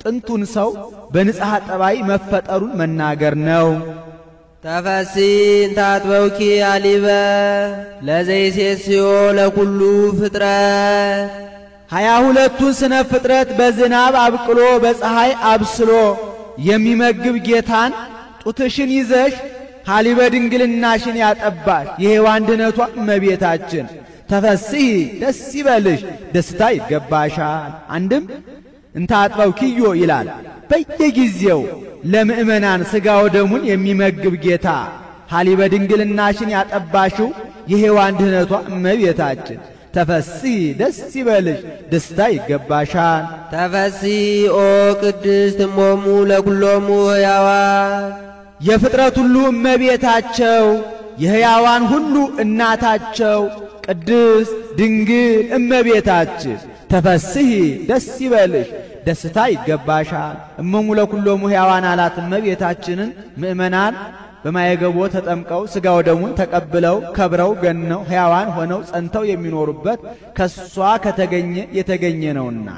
ጥንቱን ሰው በንጽሐ ጠባይ መፈጠሩን መናገር ነው። ተፈሥሒ እንተ አጥበውኪ አሊበ ለዘይሴስዮ ለኩሉ ፍጥረት 22ቱን ስነ ፍጥረት በዝናብ አብቅሎ በፀሐይ አብስሎ የሚመግብ ጌታን ጡትሽን ይዘሽ ሐሊበ ድንግልናሽን ያጠባሽ የሔዋን ድነቷ እመቤታችን ተፈሥሒ ደስ ይበልሽ፣ ደስታ ይገባሻል። አንድም እንተ አጥበውኪዮ ይላል። በየጊዜው ለምእመናን ሥጋው ደሙን የሚመግብ ጌታ ሐሊበ ድንግልናሽን ያጠባሽው የሔዋን ድህነቷ እመቤታችን ተፈሥሒ ደስ ይበልሽ፣ ደስታ ይገባሻል። ተፈሥሒ ኦ ቅድስት እሞሙ ለኩሎሙ ሕያዋን የፍጥረት ሁሉ እመቤታቸው የሕያዋን ሁሉ እናታቸው ቅድስት ድንግል እመቤታችን ተፈሥሒ ደስ ይበልሽ፣ ደስታ ይገባሻል። እሞሙ ለኩሎሙ ሕያዋን አላት እመቤታችንን ምእመናን በማየገቦ ተጠምቀው ሥጋው ደሙን ተቀብለው ከብረው ገነው ሕያዋን ሆነው ጸንተው የሚኖሩበት ከሷ ከተገኘ የተገኘ ነውና።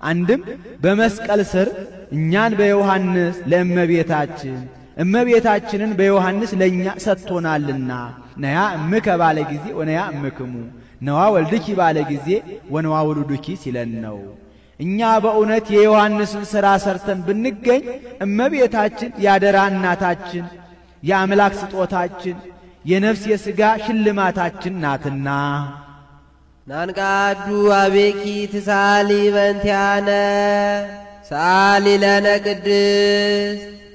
አንድም በመስቀል ስር እኛን በዮሐንስ ለእመቤታችን እመቤታችንን በዮሐንስ ለኛ ሰጥቶናልና ነያ እምከ ባለ ጊዜ ወነያ እምክሙ ነዋ ወልድኪ ባለ ጊዜ ወነዋ ወልዱኪ ሲለን ነው። እኛ በእውነት የዮሐንስን ሥራ ሰርተን ብንገኝ እመቤታችን ያደራ እናታችን የአምላክ ስጦታችን የነፍስ የሥጋ ሽልማታችን ናትና። ናንቃዱ አቤኪ ትሳሊ በእንቲአነ ሳሊ ለነ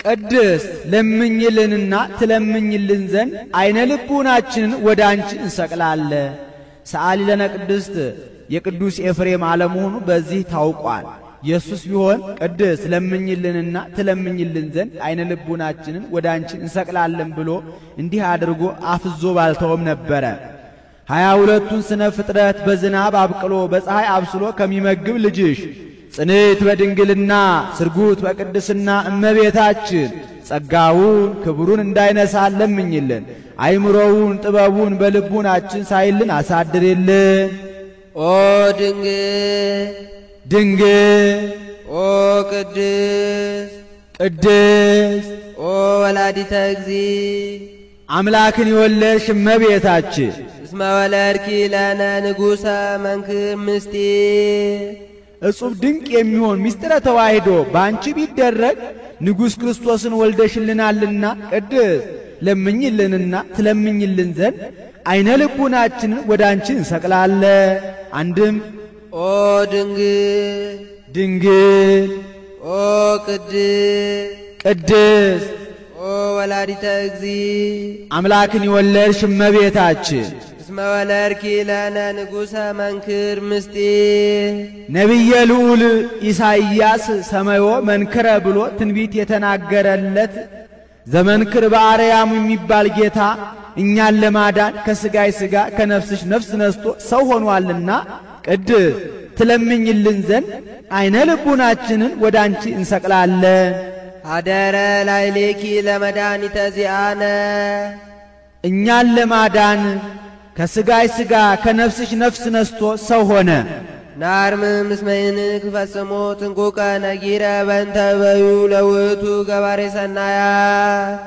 ቅድስት ለምኝልንና ትለምኝልን ዘንድ አይነ ልቡናችንን ወደ አንቺ እንሰቅላለን። ሳሊ ለነ ቅድስት የቅዱስ ኤፍሬም አለመሆኑ በዚህ ታውቋል። ኢየሱስ ቢሆን ቅድስት ለምኝልንና ትለምኝልን ዘንድ አይነ ልቡናችንን ወደ አንቺ እንሰቅላለን ብሎ እንዲህ አድርጎ አፍዞ ባልተውም ነበረ። 22ቱን ስነ ፍጥረት በዝናብ አብቅሎ በፀሐይ አብስሎ ከሚመግብ ልጅሽ ጽንዕት በድንግልና ስርጉት በቅድስና እመቤታችን ጸጋውን ክብሩን እንዳይነሳን ለምኝልን። አይምሮውን ጥበቡን በልቡናችን ሳይልን አሳድርልን። ኦ ድንግል ድንግል ኦ ቅድስት ቅድስት ኦ ወላዲተ እግዚእ አምላክን የወለድሽ እመቤታችን እስመ ወለድኪ ለነ ንጉሠ መንክር ምስጢር እጹብ ድንቅ የሚሆን ምስጢረ ተዋሕዶ ባንቺ ቢደረግ ንጉሥ ክርስቶስን ወልደሽልናልና ቅድስት ለምኝልንና ትለምኝልን ዘንድ አይነ ልቡናችንን ወደ አንቺ እንሰቅላለን። አንድም ኦ ድንግል ድንግል ኦ ቅድስት ቅድስት ኦ ወላዲተ እግዚእ አምላክን የወለድሽ እመቤታችን እስመ ወለድኪ ለነ ንጉሠ መንክር ምስጢር ነቢየ ልዑል ኢሳይያስ ሰማዮ መንክረ ብሎ ትንቢት የተናገረለት ዘመንክር በአርያሙ የሚባል ጌታ እኛን ለማዳን ከሥጋይ ሥጋ ከነፍስሽ ነፍስ ነስቶ ሰው ሆኗልና ቅድስት ትለምኝልን ዘንድ አይነ ልቡናችንን ወደ አንቺ እንሰቅላለን። አደረ ላዕሌኪ ለመድኃኒተ ዚአነ እኛን ለማዳን ከሥጋይ ሥጋ ከነፍስሽ ነፍስ ነስቶ ሰው ሆነ። ናርምም እስመ ይንክ ፈጽሞ ጥንቁቀ ነጊረ በእንተ በዩ ለውእቱ ገባሬ ሰናያት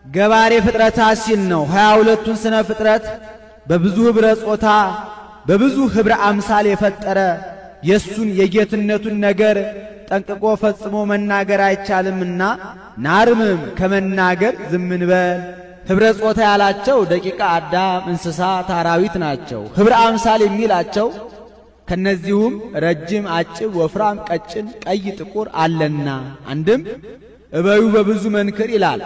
ገባሬ ፍጥረታት ሲል ነው። 22ቱን ስነ ፍጥረት በብዙ ኅብረ ጾታ በብዙ ኅብረ አምሳል የፈጠረ የሱን የጌትነቱን ነገር ጠንቅቆ ፈጽሞ መናገር አይቻልምና ናርምም ከመናገር ዝም እንበል። ኅብረ ጾታ ያላቸው ደቂቀ አዳም፣ እንስሳት፣ አራዊት ናቸው። ኅብረ አምሳል የሚላቸው ከነዚሁም ረጅም፣ አጭር፣ ወፍራም፣ ቀጭን፣ ቀይ፣ ጥቁር አለና አንድም እበዩ በብዙ መንክር ይላል።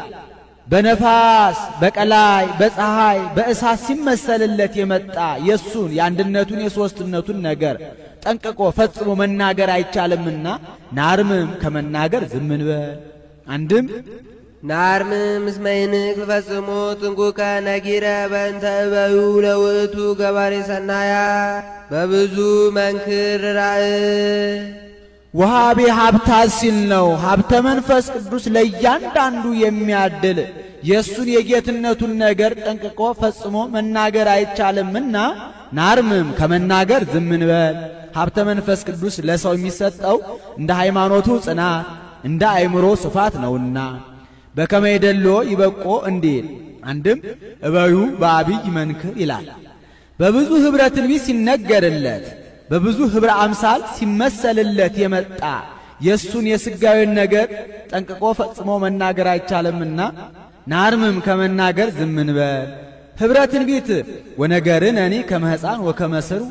በነፋስ በቀላይ በፀሐይ በእሳት ሲመሰልለት የመጣ የሱን የአንድነቱን የሦስትነቱን ነገር ጠንቅቆ ፈጽሞ መናገር አይቻልምና ናርምም ከመናገር ዝም እንበል። አንድም ናርምም እስመ ይንክ ፈጽሞ ጥንቁቀ ነጊረ በእንተ እበዩ ለውእቱ ገባሬ ሰናያት በብዙ መንክር ራእይ ወሃቤ ሀብታት ሲል ነው። ሀብተ መንፈስ ቅዱስ ለእያንዳንዱ የሚያድል የእሱን የጌትነቱን ነገር ጠንቅቆ ፈጽሞ መናገር አይቻልምና ናርምም ከመናገር ዝም እንበል። ሀብተ መንፈስ ቅዱስ ለሰው የሚሰጠው እንደ ሃይማኖቱ ጽናት እንደ አእምሮ ስፋት ነውና በከመ ይደሎ ይበቆ እንዲል አንድም እበዩ በአብይ መንክር ይላል። በብዙ ኅብረ ትንቢት ሲነገርለት በብዙ ኅብረ አምሳል ሲመሰልለት የመጣ የሱን የሥጋዊን ነገር ጠንቅቆ ፈጽሞ መናገር አይቻልምና ናርምም ከመናገር ዝም እንበል። ኅብረ ትንቢት ወነገርነኒ ከመ ሕፃን ወከመ ሥሩ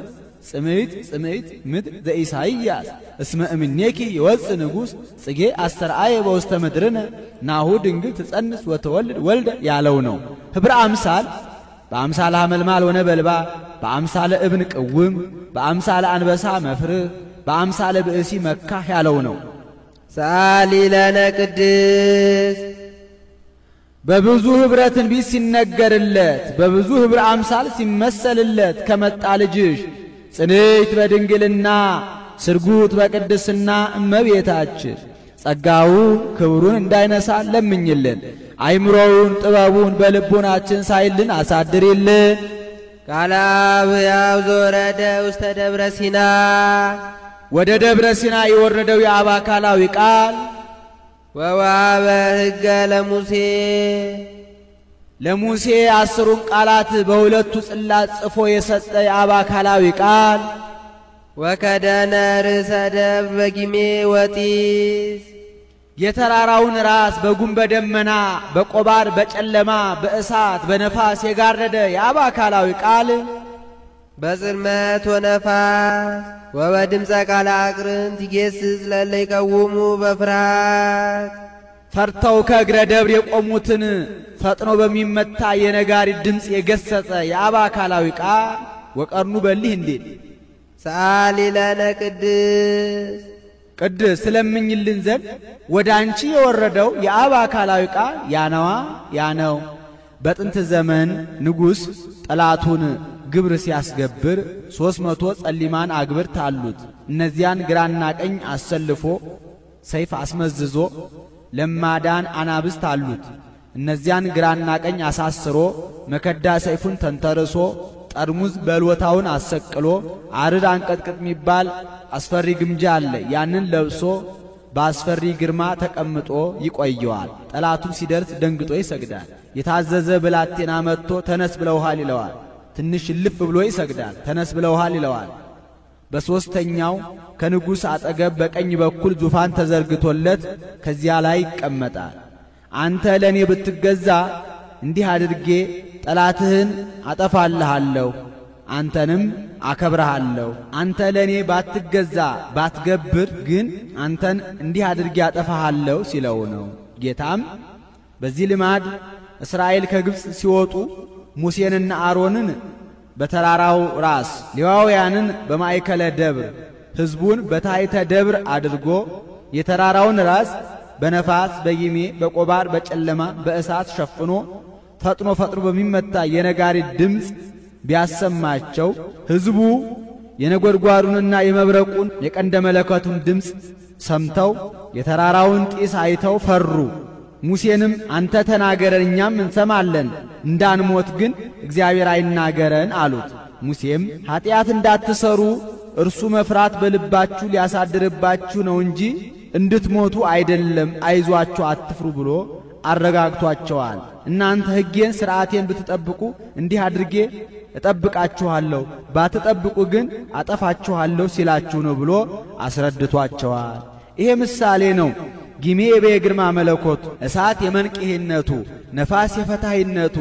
ጽምዕት ጽምዕት ምድር ዘኢሳይያስ እስመ እምኔኪ ይወፅእ ንጉሥ ጽጌ አስተርአየ በውስተ ምድርነ ናሁ ድንግል ትጸንስ ወተወልድ ወልደ ያለው ነው። ኅብረ አምሳል በአምሳለ ሐመልማል ወነበልባል፣ በአምሳለ እብን ቅውም፣ በአምሳለ አንበሳ መፍርህ፣ በአምሳለ ብእሲ መካህ ያለው ነው። ሰአሊ ለነ ቅድስት በብዙ ኅብረ ትንቢት ሲነገርለት በብዙ ኅብረ አምሳል ሲመሰልለት ከመጣ ልጅሽ ጽንዕት በድንግልና ስርጉት በቅድስና እመቤታችን ጸጋው ክብሩን እንዳይነሳ ለምኝልን። አይምሮውን ጥበቡን በልቦናችን ሳይልን አሳድሪልን። ቃለ አብ ሕያው ዘወረደ ውስተ ደብረ ሲና ወደ ደብረ ሲና የወረደው የአብ አካላዊ ቃል ወወሀበ ሕገ ለሙሴ 10ሩን ቃላት በሁለቱ ጽላት ጽፎ የሰጠ የአብ አካላዊ ቃል ወከደነ ርእሰ ደብር በጊሜ ወጢስ የተራራውን ራስ በጉም በደመና በቆባር በጨለማ በእሳት በነፋስ የጋረደ የአብ አካላዊ ቃል በጽልመት ወነፋስ ወበድምፀ ቃለ አቅርንት ይጌስጽ ለእለ ይቀውሙ በፍርሃት ፈርተው ከእግረ ደብር የቆሙትን ፈጥኖ በሚመታ የነጋሪት ድምፅ የገሰጸ የአብ አካላዊ ቃል ወቀርኑ በሊህ እንዴት ሰአሊ ለነ ቅድስት ቅድስት ስለምኝልን ዘንድ ወደ አንቺ የወረደው የአብ አካላዊ ቃል ያነዋ ያነው። በጥንት ዘመን ንጉሥ ጠላቱን ግብር ሲያስገብር 300 ጸሊማን አግብርት አሉት። እነዚያን ግራና ቀኝ አሰልፎ ሰይፍ አስመዝዞ ለማዳን አናብስት አሉት። እነዚያን ግራና ቀኝ አሳስሮ መከዳ ሰይፉን ተንተርሶ ጠርሙዝ በልወታውን አሰቅሎ አርድ አንቀጥቅጥ የሚባል አስፈሪ ግምጃ አለ። ያንን ለብሶ በአስፈሪ ግርማ ተቀምጦ ይቆየዋል። ጠላቱም ሲደርስ ደንግጦ ይሰግዳል። የታዘዘ ብላቴና መጥቶ ተነስ ብለውሃል ይለዋል። ትንሽ ልፍ ብሎ ይሰግዳል። ተነስ ብለውሃል ይለዋል። በሦስተኛው ከንጉሥ አጠገብ በቀኝ በኩል ዙፋን ተዘርግቶለት ከዚያ ላይ ይቀመጣል። አንተ ለእኔ ብትገዛ እንዲህ አድርጌ ጠላትህን አጠፋልሃለሁ፣ አንተንም አከብረሃለሁ። አንተ ለእኔ ባትገዛ ባትገብር ግን አንተን እንዲህ አድርጌ አጠፋሃለሁ ሲለው ነው። ጌታም በዚህ ልማድ እስራኤል ከግብፅ ሲወጡ ሙሴንና አሮንን በተራራው ራስ ሌዋውያንን በማእከለ ደብር ሕዝቡን በታሕተ ደብር አድርጎ የተራራውን ራስ በነፋስ በጊሜ በቆባር በጨለማ በእሳት ሸፍኖ ፈጥኖ በሚመታ የነጋሪት ድምፅ ቢያሰማቸው ሕዝቡ የነጎድጓዱንና የመብረቁን የቀንደ መለከቱን ድምፅ ሰምተው የተራራውን ጢስ አይተው ፈሩ። ሙሴንም አንተ ተናገረን እኛም እንሰማለን፣ እንዳንሞት ግን እግዚአብሔር አይናገረን አሉት። ሙሴም ኀጢአት እንዳትሰሩ እርሱ መፍራት በልባችሁ ሊያሳድርባችሁ ነው እንጂ እንድትሞቱ አይደለም፣ አይዟችሁ አትፍሩ ብሎ አረጋግቷቸዋል። እናንተ ሕጌን ሥርዓቴን ብትጠብቁ እንዲህ አድርጌ እጠብቃችኋለሁ፣ ባትጠብቁ ግን አጠፋችኋለሁ ሲላችሁ ነው ብሎ አስረድቷቸዋል። ይሄ ምሳሌ ነው። ጊሜ የግርማ መለኮት፣ እሳት የመንቅሄነቱ፣ ነፋስ የፈታሂነቱ፣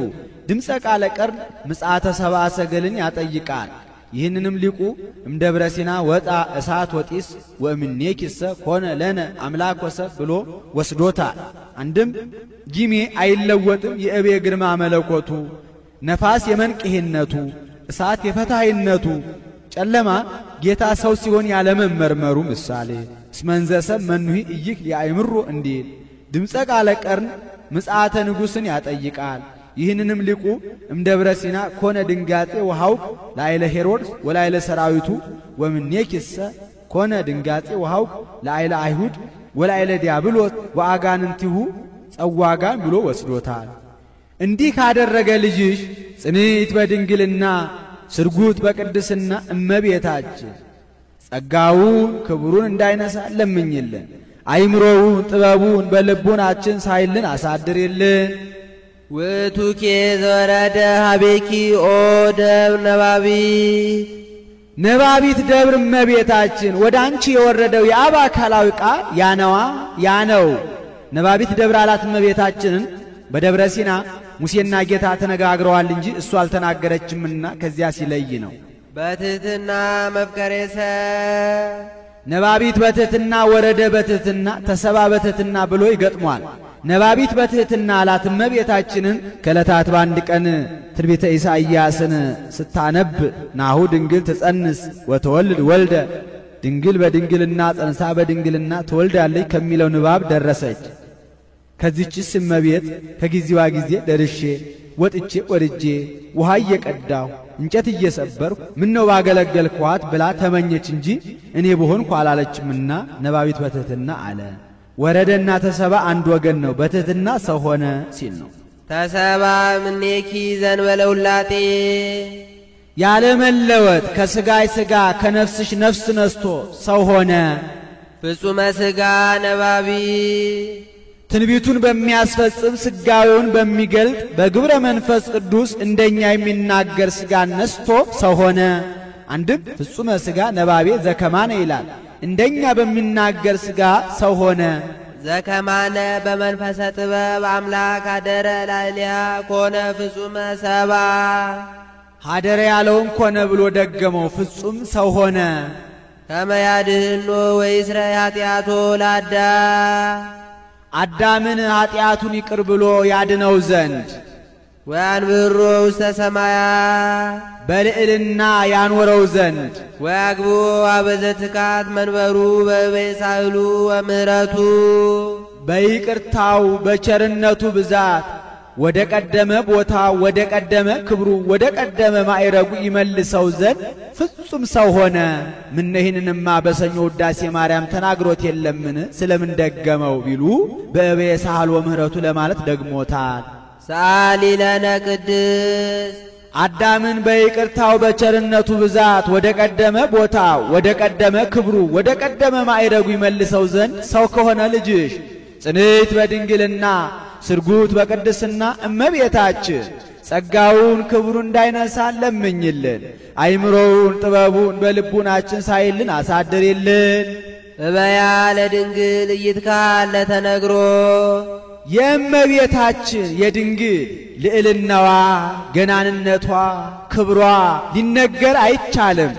ድምፀ ቃለ ቀርን ምጽአተ ሰብአ ሰገልን ያጠይቃል። ይህንንም ሊቁ እምደብረ ሲና ወጣ እሳት ወጢስ ወእምኔኪሰ ኮነ ለነ አምላክ ወሰብ ብሎ ወስዶታል። አንድም ጊሜ አይለወጥም የእቤ ግርማ መለኮቱ፣ ነፋስ የመንቅሄነቱ፣ እሳት የፈታሂነቱ፣ ጨለማ ጌታ ሰው ሲሆን ያለመመርመሩ ምሳሌ እስመንዘሰብ መኑሂ እይህ ያእምሮ እንዲል ድምፀ ቃለ ቀርን ምጽአተ ንጉሥን ያጠይቃል። ይህንንም ሊቁ እምደብረ ሲና ኮነ ድንጋጤ ወሐውክ ላይለ ሄሮድስ ወላይለ ሰራዊቱ ወምኔኪሰ ኮነ ድንጋጤ ወሐውክ ላይለ አይሁድ ወላይለ ዲያብሎስ ወአጋንንቲሁ ጸዋጋን ብሎ ወስዶታል። እንዲህ ካደረገ ልጅሽ ጽንዕት በድንግልና ስርጉት በቅድስና እመቤታችን ጸጋውን ክብሩን እንዳይነሳ ለምኝልን። አይምሮውን ጥበቡን በልቡናችን ሳይልን አሳድርልን። ውእቱኬ ዘወረደ ሀቤኪ ኦ ደብር ነባቢት፣ ነባቢት ደብር እመቤታችን ወደ አንቺ የወረደው የአብ አካላዊ ቃል ያነዋ ያነው። ነባቢት ደብር አላት እመቤታችንን። በደብረ ሲና ሙሴና ጌታ ተነጋግረዋል እንጂ እሱ አልተናገረችምና ከዚያ ሲለይ ነው። በትሕትና መፍቀሬ ሰብ፣ ነባቢት በትሕትና ወረደ በትሕትና ተሰባ በትሕትና ብሎ ይገጥሟል። ነባቢት በትሕትና አላት እመቤታችንን። ከዕለታት በአንድ ቀን ትንቢተ ኢሳይያስን ስታነብ ናሁ ድንግል ትጸንስ ወተወልድ ወልደ፣ ድንግል በድንግልና ጸንሳ በድንግልና ትወልዳለች ከሚለው ንባብ ደረሰች። ከዚህችስ እመቤት ከጊዜዋ ጊዜ ደርሼ ወጥቼ ወርጄ ውሃ እየቀዳሁ እንጨት እየሰበርኩ ምነው ባገለገልኳት ብላ ተመኘች እንጂ እኔ በሆንኩ አላለችምና ነባቢት በትሕትና አለ። ወረደና ተሰባ አንድ ወገን ነው። በትሕትና ሰው ሆነ ሲል ነው። ተሰባ እምኔኪ ዘእንበለ ውላጤ፣ ያለ መለወጥ ከሥጋይ ሥጋ ከነፍስሽ ነፍስ ነስቶ ሰው ሆነ። ፍጹመ ሥጋ ነባቢ፣ ትንቢቱን በሚያስፈጽም ሥጋዌውን በሚገልጥ በግብረ መንፈስ ቅዱስ እንደኛ የሚናገር ሥጋን ነስቶ ሰው ሆነ። አንድም ፍጹመ ሥጋ ነባቤ ዘከማነ ይላል። እንደኛ በሚናገር ሥጋ ሰው ሆነ። ዘከማነ በመንፈሰ ጥበብ አምላክ አደረ ላዕሌሃ ኮነ ፍጹመ ሰብአ። ሀደረ ያለውን ኮነ ብሎ ደገመው። ፍጹም ሰው ሆነ። ከመ ያድኅኖ ወይስረይ ኃጢአቶ ለአዳም፣ አዳምን ኃጢአቱን ይቅር ብሎ ያድነው ዘንድ ወያንብሮ ውስተ ሰማያት፣ በልዕልና ያኖረው ዘንድ ወያግብኦ አበዘትካት መንበሩ በበሳህሉ ወምሕረቱ፣ በይቅርታው በቸርነቱ ብዛት ወደ ቀደመ ቦታ ወደ ቀደመ ክብሩ ወደ ቀደመ ማዕረጉ ይመልሰው ዘንድ ፍጹም ሰው ሆነ። ምን ይህንንማ በሰኞ ውዳሴ ማርያም ተናግሮት የለምን? ስለምን ደገመው ቢሉ በበሳህሉ ወምሕረቱ ለማለት ደግሞታል። ሰአሊ ለነ ቅድስት አዳምን በይቅርታው በቸርነቱ ብዛት ወደ ቀደመ ቦታው ወደ ቀደመ ክብሩ ወደ ቀደመ ማዕረጉ ይመልሰው ዘንድ ሰው ከሆነ ልጅሽ ጽንዕት በድንግልና ስርጉት በቅድስና እመቤታችን ጸጋውን ክብሩን እንዳይነሳ ለምኝልን። አይምሮውን ጥበቡን በልቡናችን ሳይልን አሳድርልን። እበያ ለድንግል እይትካለ ተነግሮ የእመቤታችን የድንግል ልዕልናዋ ገናንነቷ ክብሯ ሊነገር አይቻልም።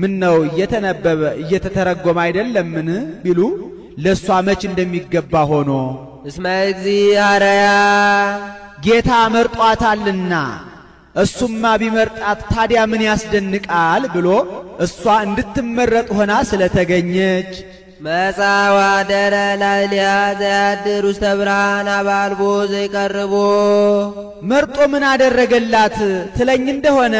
ምን ነው እየተነበበ እየተተረጎመ አይደለምን ቢሉ ለሷ መች እንደሚገባ ሆኖ እስመ እግዚአብሔር ጌታ መርጧታልና እሱማ ቢመርጣት ታዲያ ምን ያስደንቃል ብሎ እሷ እንድትመረጥ ሆና ስለተገኘች መጻዋ ደረ ላይሊያ ዘያድር ውስተ ብርሃን አባልቦ ዘይቀርቦ መርጦ ምን አደረገላት ትለኝ እንደሆነ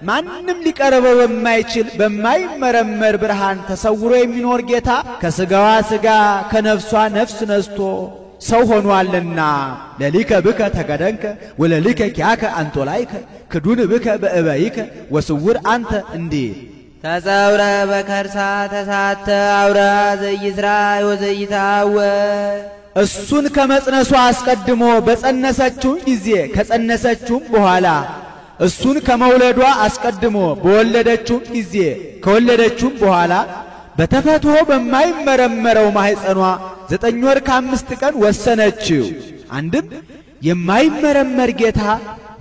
ማንም ሊቀርበው በማይችል በማይመረመር ብርሃን ተሰውሮ የሚኖር ጌታ ከስጋዋ ስጋ ከነፍሷ ነፍስ ነስቶ ሰው ሆኗልና ለሊከ ብከ ተገደንከ ወለሊከ ኪያከ አንቶላይከ ክዱን ብከ በእበይከ ወስውር አንተ እንዲ ተጸውረ በከርሳ ተሳተ አውራ ዘይስራ ወዘይታወ እሱን ከመጽነሷ አስቀድሞ በጸነሰችው ጊዜ ከጸነሰችውም በኋላ እሱን ከመውለዷ አስቀድሞ በወለደችው ጊዜ ከወለደችውም በኋላ በተፈጥሮ በማይመረመረው ማህፀኗ 9 ወር ከ5 ቀን ወሰነችው። አንድም የማይመረመር ጌታ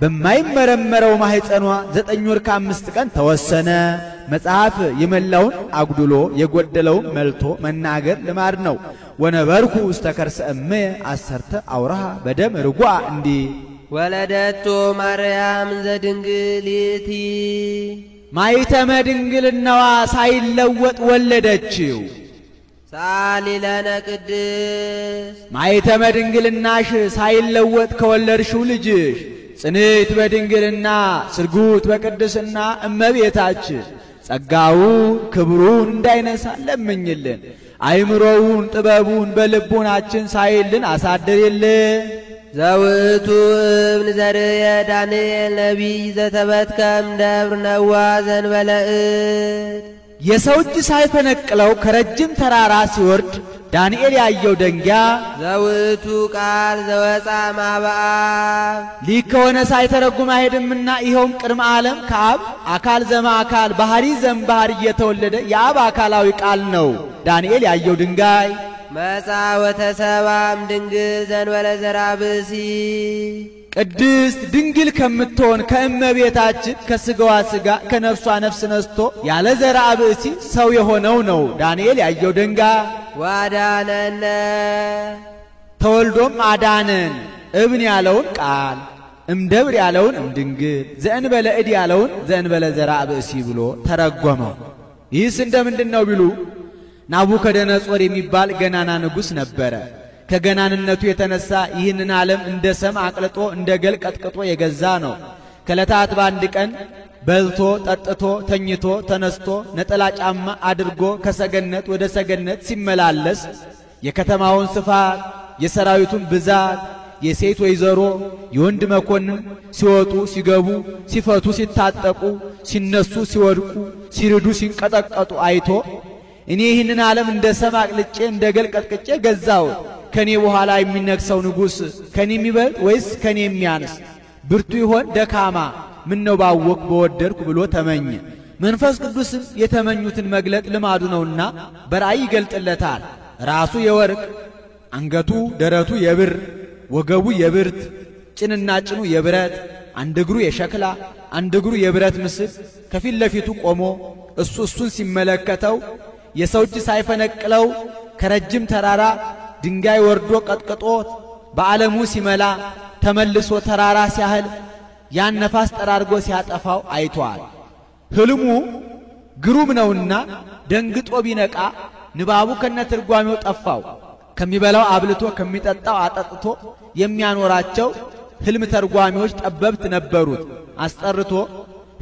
በማይመረመረው ማህፀኗ 9 ወር ከ5 ቀን ተወሰነ። መጽሐፍ የመላውን አጉድሎ የጎደለውን መልቶ መናገር ልማድ ነው። ወነበርኩ ውስተ ከርሰ እምየ 10 አውራሃ በደም ርጓ እንዲ ወለደቶ ማርያም ዘድንግልቲ ማይተመ ድንግልናዋ ሳይለወጥ ወለደችው። ሳሊ ለነ ቅድስ ማይተመ ድንግልናሽ ሳይለወጥ ከወለድሽው ልጅሽ ጽንዕት በድንግልና ስርጉት በቅድስና እመቤታችን ጸጋውን ክብሩን እንዳይነሳ ለምኝልን። አይምሮውን ጥበቡን በልቡናችን ሳይልን አሳድርልን። ዘውቱ እብን ዘርየ ዳንኤል ነቢይ ዘተበትከም ደብር ነዋ ዘንበለእድ የሰው እጅ ሳይፈነቅለው ከረጅም ተራራ ሲወርድ ዳንኤል ያየው ደንጊያ ዘውቱ ቃል ዘወፃ ማበአብ ሊክ ከሆነ ሳይተረጉም አይሄድምና ይኸውም ቅድመ ዓለም ከአብ አካል ዘማ አካል ባህሪ ዘም ባህሪ እየተወለደ የአብ አካላዊ ቃል ነው። ዳንኤል ያየው ድንጋይ መጻ ወተሰባም ድንግል ዘንበለ ዘርአ ብእሲ ቅድስት ድንግል ከምትሆን ከእመቤታችን ከስጋዋ ስጋ ከነፍሷ ነፍስ ነስቶ ያለ ዘርአ ብእሲ ሰው የሆነው ነው ዳንኤል ያየው ድንጋይ። ዋዳነነ ተወልዶም አዳነን። እብን ያለውን ቃል እምደብር ያለውን እምድንግል ዘእንበለ እድ ያለውን ዘእንበለ ዘርአ ብእሲ ብሎ ተረጎመው። ይህስ እንደምንድን ነው ቢሉ ናቡከደነጾር የሚባል ገናና ንጉሥ ነበረ። ከገናንነቱ የተነሳ ይህንን ዓለም እንደ ሰም አቅልጦ እንደ ገል ቀጥቅጦ የገዛ ነው። ከዕለታት በአንድ ቀን በልቶ ጠጥቶ ተኝቶ ተነስቶ ነጠላ ጫማ አድርጎ ከሰገነት ወደ ሰገነት ሲመላለስ የከተማውን ስፋት የሰራዊቱን ብዛት የሴት ወይዘሮ የወንድ መኮንን ሲወጡ ሲገቡ ሲፈቱ ሲታጠቁ ሲነሱ ሲወድቁ ሲርዱ ሲንቀጠቀጡ አይቶ እኔ ይህንን ዓለም እንደ ሰም አቅልጬ እንደ ገል ቀጥቅጬ ገዛው። ከኔ በኋላ የሚነግሰው ንጉሥ ከኔ የሚበልጥ ወይስ ከኔ የሚያንስ? ብርቱ ይሆን ደካማ? ምን ነው ባወቅ በወደድኩ ብሎ ተመኘ። መንፈስ ቅዱስም የተመኙትን መግለጥ ልማዱ ነውና በራእይ ይገልጥለታል። ራሱ የወርቅ አንገቱ ደረቱ የብር ወገቡ የብርት ጭንና ጭኑ የብረት አንድ እግሩ የሸክላ አንድ እግሩ የብረት ምስል ከፊት ለፊቱ ቆሞ እሱን ሲመለከተው የሰው እጅ ሳይፈነቅለው ከረጅም ተራራ ድንጋይ ወርዶ ቀጥቅጦ በዓለሙ ሲመላ ተመልሶ ተራራ ሲያህል ያን ነፋስ ጠራርጎ ሲያጠፋው አይቷል። ህልሙ ግሩም ነውና ደንግጦ ቢነቃ ንባቡ ከነትርጓሜው ጠፋው። ከሚበላው አብልቶ ከሚጠጣው አጠጥቶ የሚያኖራቸው ህልም ተርጓሚዎች ጠበብት ነበሩት። አስጠርቶ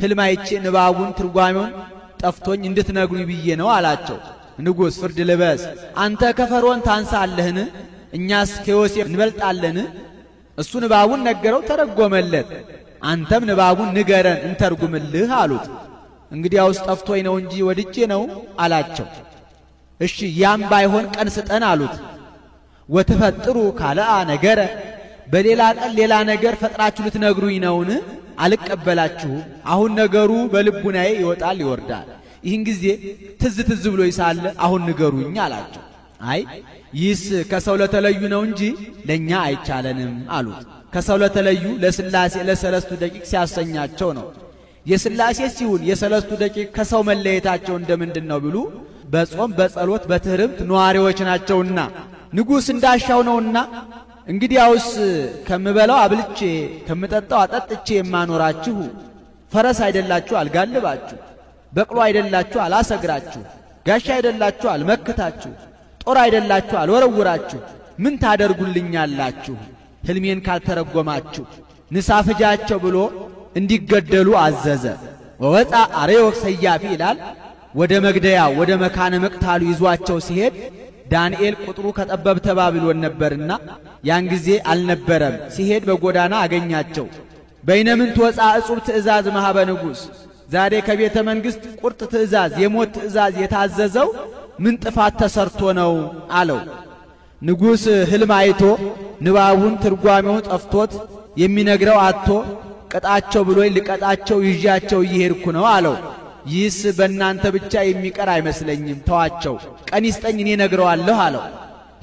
ህልም አይቼ ንባቡን ትርጓሜውን ጠፍቶኝ እንድትነግሩኝ ብዬ ነው አላቸው። ንጉሥ ፍርድ ልበስ፣ አንተ ከፈርዖን ታንሳለህን? እኛስ ከዮሴፍ እንበልጣለን? እሱ ንባቡን ነገረው፣ ተረጎመለት። አንተም ንባቡን ንገረን እንተርጉምልህ አሉት። እንግዲያውስ ጠፍቶኝ ነው እንጂ ወድጄ ነው አላቸው። እሺ ያም ባይሆን ቀን ስጠን አሉት። ወትፈጥሩ ካልአ ነገረ በሌላ ቀን ሌላ ነገር ፈጥራችሁ ልትነግሩኝ ነውን? አልቀበላችሁም። አሁን ነገሩ በልቡናዬ ይወጣል ይወርዳል። ይህን ጊዜ ትዝ ብሎ ይሳለ አሁን ንገሩኝ አላቸው። አይ ይህስ ከሰው ለተለዩ ነው እንጂ ለኛ አይቻለንም አሉት። ከሰው ለተለዩ ለሥላሴ ለሰለስቱ ደቂቅ ሲያሰኛቸው ነው። የሥላሴ ሲሆን የሰለስቱ ደቂቅ ከሰው መለየታቸው እንደምንድን ነው ቢሉ በጾም በጸሎት በትህርምት ነዋሪዎች ናቸውና ንጉሥ እንዳሻው ነውና እንግዲያውስ ከምበላው አብልቼ ከምጠጣው አጠጥቼ የማኖራችሁ ፈረስ አይደላችሁ አልጋልባችሁ፣ በቅሎ አይደላችሁ አላሰግራችሁ፣ ጋሻ አይደላችሁ አልመክታችሁ፣ ጦር አይደላችሁ አልወረውራችሁ፣ ምን ታደርጉልኛላችሁ ሕልሜን ካልተረጎማችሁ? ንሳ ፍጃቸው ብሎ እንዲገደሉ አዘዘ። ወወጣ አርዮክ ሰያፊ ይላል። ወደ መግደያ ወደ መካነ መቅታሉ ይዟቸው ሲሄድ ዳንኤል ቁጥሩ ከጠበብተ ባቢሎን ነበርና ያን ጊዜ አልነበረም። ሲሄድ በጎዳና አገኛቸው። በይነምንት ወፃ እጹብ ትእዛዝ ማህበ ንጉሥ፣ ዛሬ ከቤተ መንግሥት ቁርጥ ትእዛዝ የሞት ትእዛዝ የታዘዘው ምን ጥፋት ተሰርቶ ነው አለው። ንጉሥ ሕልም አይቶ ንባቡን ትርጓሜውን ጠፍቶት የሚነግረው አጥቶ ቅጣቸው ብሎኝ ልቀጣቸው ይዣቸው እየሄድኩ ነው አለው። ይህስ በእናንተ ብቻ የሚቀር አይመስለኝም፣ ተዋቸው፣ ቀን ይስጠኝ እኔ ነግረዋለሁ አለው።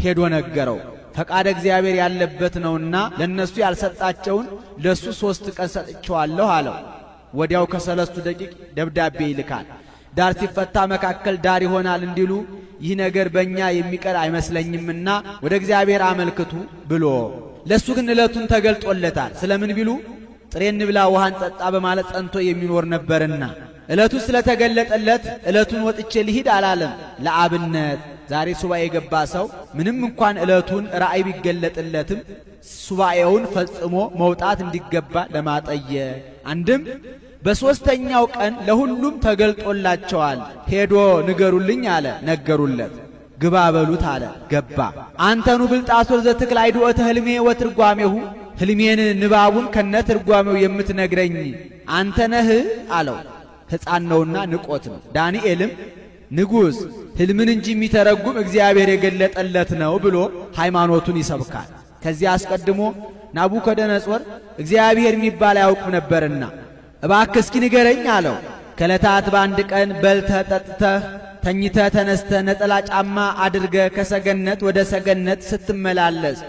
ሄዶ ነገረው። ፈቃደ እግዚአብሔር ያለበት ነውና ለነሱ ያልሰጣቸውን ለሱ 3 ቀን ሰጥቼዋለሁ አለው። ወዲያው ከሰለስቱ ደቂቅ ደብዳቤ ይልካል። ዳር ሲፈታ መካከል ዳር ይሆናል እንዲሉ ይህ ነገር በእኛ የሚቀር አይመስለኝምና ወደ እግዚአብሔር አመልክቱ ብሎ ለሱ ግን ዕለቱን ተገልጦለታል። ስለምን ቢሉ ጥሬ እንብላ ውሃን ጠጣ በማለት ጸንቶ የሚኖር ነበርና ዕለቱ ስለተገለጠለት ዕለቱን ወጥቼ ልሂድ አላለም። ለአብነት ዛሬ ሱባኤ የገባ ሰው ምንም እንኳን ዕለቱን ራእይ ቢገለጥለትም ሱባኤውን ፈጽሞ መውጣት እንዲገባ ለማጠየቅ አንድም በሦስተኛው ቀን ለሁሉም ተገልጦላቸዋል። ሄዶ ንገሩልኝ አለ። ነገሩለት። ግባ በሉት አለ። ገባ። አንተኑ ብልጣሶር ዘትክል አይድኦተ ሕልሜ ወትርጓሜሁ፣ ሕልሜን ንባቡን ከነ ትርጓሜው የምትነግረኝ አንተ ነህ አለው። ሕፃን ነውና ንቆት ነው። ዳንኤልም ንጉሥ ሕልምን እንጂ የሚተረጉም እግዚአብሔር የገለጠለት ነው ብሎ ሃይማኖቱን ይሰብካል። ከዚያ አስቀድሞ ናቡከደነጾር እግዚአብሔር የሚባል አያውቅም ነበርና እባክህ እስኪ ንገረኝ አለው። ከዕለታት በአንድ ቀን በልተህ ጠጥተህ ተኝተህ ተነስተህ ነጠላ ጫማ አድርገህ ከሰገነት ወደ ሰገነት ስትመላለስ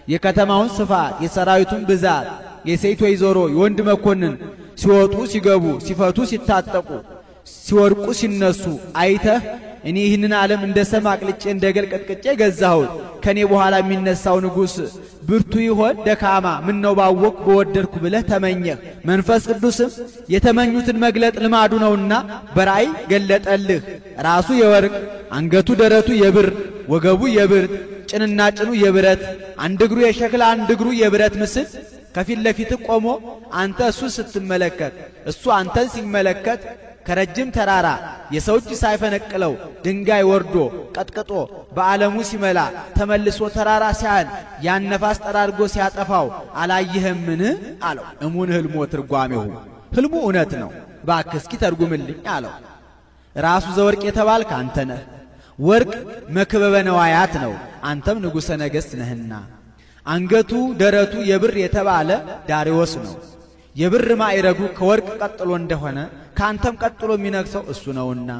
የከተማውን ስፋት፣ የሰራዊቱን ብዛት፣ የሴት ወይዘሮ የወንድ መኮንን ሲወጡ ሲገቡ፣ ሲፈቱ ሲታጠቁ፣ ሲወርቁ ሲነሱ አይተህ እኔ ይህንን ዓለም እንደ ሰም አቅልጬ እንደ ገል ቀጥቅጬ ገዛሁት፣ ከኔ በኋላ የሚነሳው ንጉሥ ብርቱ ይሆን ደካማ ምን ነው ባወቅ በወደድኩ ብለህ ተመኘህ። መንፈስ ቅዱስም የተመኙትን መግለጥ ልማዱ ነውና በራእይ ገለጠልህ። ራሱ የወርቅ አንገቱ ደረቱ የብር ወገቡ የብር ጭንና ጭኑ የብረት አንድ እግሩ የሸክላ አንድ እግሩ የብረት ምስል ከፊት ለፊት ቆሞ አንተ እሱ ስትመለከት እሱ አንተን ሲመለከት ከረጅም ተራራ የሰው እጅ ሳይፈነቅለው ድንጋይ ወርዶ ቀጥቅጦ በዓለሙ ሲመላ ተመልሶ ተራራ ሲያህል ያን ነፋስ ጠራርጎ ሲያጠፋው አላየህምን አለው። እሙን ሕልሞ ትርጓሜሁ፣ ሕልሙ እውነት ነው፣ እባክህ እስኪ ተርጉምልኝ አለው። ራሱ ዘወርቅ የተባልክ አንተ ነህ። ወርቅ መክበበ ነዋያት ነው፣ አንተም ንጉሠ ነገሥት ነህና። አንገቱ ደረቱ የብር የተባለ ዳርዮስ ነው። የብር ማዕረጉ ከወርቅ ቀጥሎ እንደሆነ ካንተም ቀጥሎ የሚነግሰው እሱ ነውና።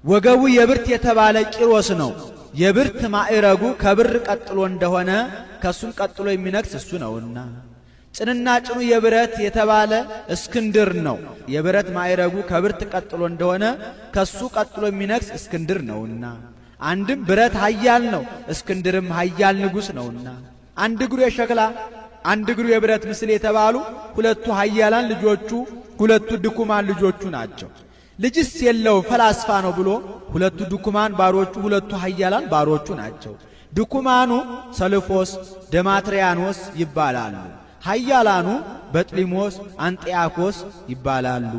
ወገቡ የብርት የተባለ ቂሮስ ነው። የብርት ማዕረጉ ከብር ቀጥሎ እንደሆነ ከሱም ቀጥሎ የሚነግስ እሱ ነውና። ጭንና ጭኑ የብረት የተባለ እስክንድር ነው። የብረት ማዕረጉ ከብርት ቀጥሎ እንደሆነ ከሱ ቀጥሎ የሚነግስ እስክንድር ነውና። አንድም ብረት ኃያል ነው፣ እስክንድርም ኃያል ንጉሥ ነውና። አንድ እግሩ የሸክላ አንድ እግሩ የብረት ምስል የተባሉ ሁለቱ ኃያላን ልጆቹ ሁለቱ ድኩማን ልጆቹ ናቸው። ልጅስ የለው ፈላስፋ ነው ብሎ ሁለቱ ድኩማን ባሮቹ ሁለቱ ኃያላን ባሮቹ ናቸው። ድኩማኑ ሰልፎስ ደማትሪያኖስ ይባላሉ። ኃያላኑ በጥሊሞስ አንጢያኮስ ይባላሉ።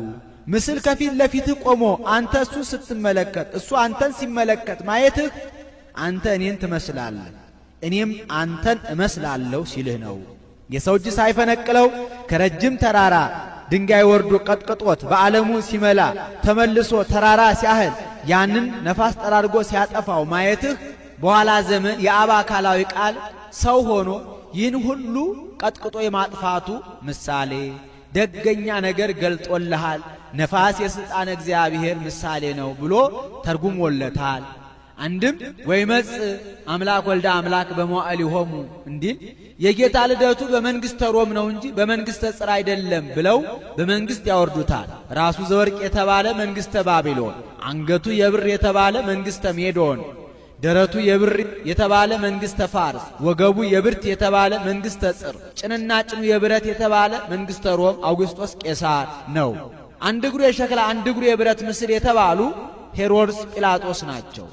ምስል ከፊት ለፊት ቆሞ አንተ እሱ ስትመለከት እሱ አንተን ሲመለከት ማየትህ አንተ እኔን ትመስላለህ እኔም አንተን እመስላለሁ ሲልህ ነው። የሰው እጅ ሳይፈነቅለው ከረጅም ተራራ ድንጋይ ወርዶ ቀጥቅጦት በዓለሙ ሲመላ ተመልሶ ተራራ ሲያህል ያንን ነፋስ ጠራርጎ ሲያጠፋው ማየትህ በኋላ ዘመን የአብ አካላዊ ቃል ሰው ሆኖ ይህን ሁሉ ቀጥቅጦ የማጥፋቱ ምሳሌ ደገኛ ነገር ገልጦልሃል። ነፋስ የሥልጣን እግዚአብሔር ምሳሌ ነው ብሎ ተርጉሞለታል። አንድም ወይመጽ አምላክ ወልደ አምላክ በመዋዕሊሆሙ እንዲል የጌታ ልደቱ በመንግስተ ሮም ነው እንጂ በመንግስተ ጽር አይደለም ብለው በመንግስት ያወርዱታል። ራሱ ዘወርቅ የተባለ መንግስተ ባቢሎን፣ አንገቱ የብር የተባለ መንግስተ ሜዶን፣ ደረቱ የብር የተባለ መንግስተ ፋርስ፣ ወገቡ የብርት የተባለ መንግስተ ጽር፣ ጭንና ጭኑ የብረት የተባለ መንግስተ ሮም አውግስጦስ ቄሳር ነው። አንድ እግሩ የሸክላ አንድ እግሩ የብረት ምስል የተባሉ ሄሮድስ ጲላጦስ ናቸው።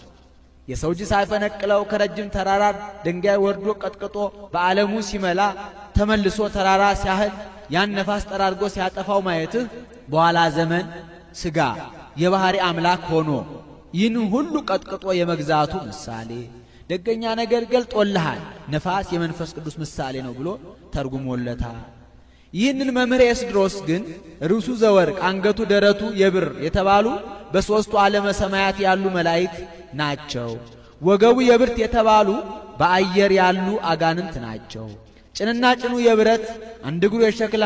የሰው እጅ ሳይፈነቅለው ከረጅም ተራራ ድንጋይ ወርዶ ቀጥቅጦ በዓለሙ ሲመላ ተመልሶ ተራራ ሲያህል ያን ነፋስ ጠራርጎ ሲያጠፋው ማየትህ በኋላ ዘመን ሥጋ የባህሪ አምላክ ሆኖ ይህን ሁሉ ቀጥቅጦ የመግዛቱ ምሳሌ ደገኛ ነገር ገልጦልሃል። ነፋስ የመንፈስ ቅዱስ ምሳሌ ነው ብሎ ተርጉሞለታል። ይህንን መምህር ኤስድሮስ ግን ርዕሱ ዘወርቅ አንገቱ ደረቱ የብር የተባሉ በሦስቱ ዓለመ ሰማያት ያሉ መላእክት ናቸው። ወገቡ የብርት የተባሉ በአየር ያሉ አጋንንት ናቸው። ጭንና ጭኑ የብረት አንድ እግሩ የሸክላ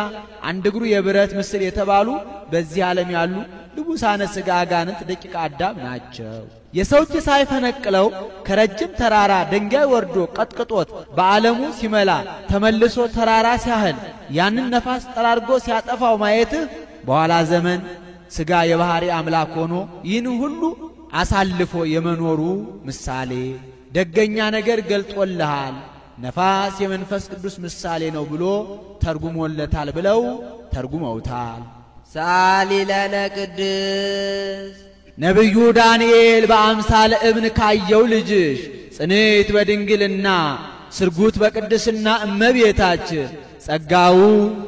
አንድ እግሩ የብረት ምስል የተባሉ በዚህ ዓለም ያሉ ልቡሳነ ሥጋ አጋንንት ደቂቀ አዳም ናቸው። የሰው እጅ ሳይፈነቅለው ከረጅም ተራራ ድንጋይ ወርዶ ቀጥቅጦት በዓለሙ ሲመላ ተመልሶ ተራራ ሲያህል ያንን ነፋስ ጠራርጎ ሲያጠፋው ማየትህ በኋላ ዘመን ሥጋ የባህሪ አምላክ ሆኖ ይህን ሁሉ አሳልፎ የመኖሩ ምሳሌ ደገኛ ነገር ገልጦልሃል። ነፋስ የመንፈስ ቅዱስ ምሳሌ ነው ብሎ ተርጉሞለታል ብለው ተርጉመውታል። ሰአሊ ለነ ቅድስት ነቢዩ ዳንኤል በአምሳለ እብን ካየው ልጅሽ ጽንዕት በድንግልና ስርጉት በቅድስና እመቤታችን ጸጋው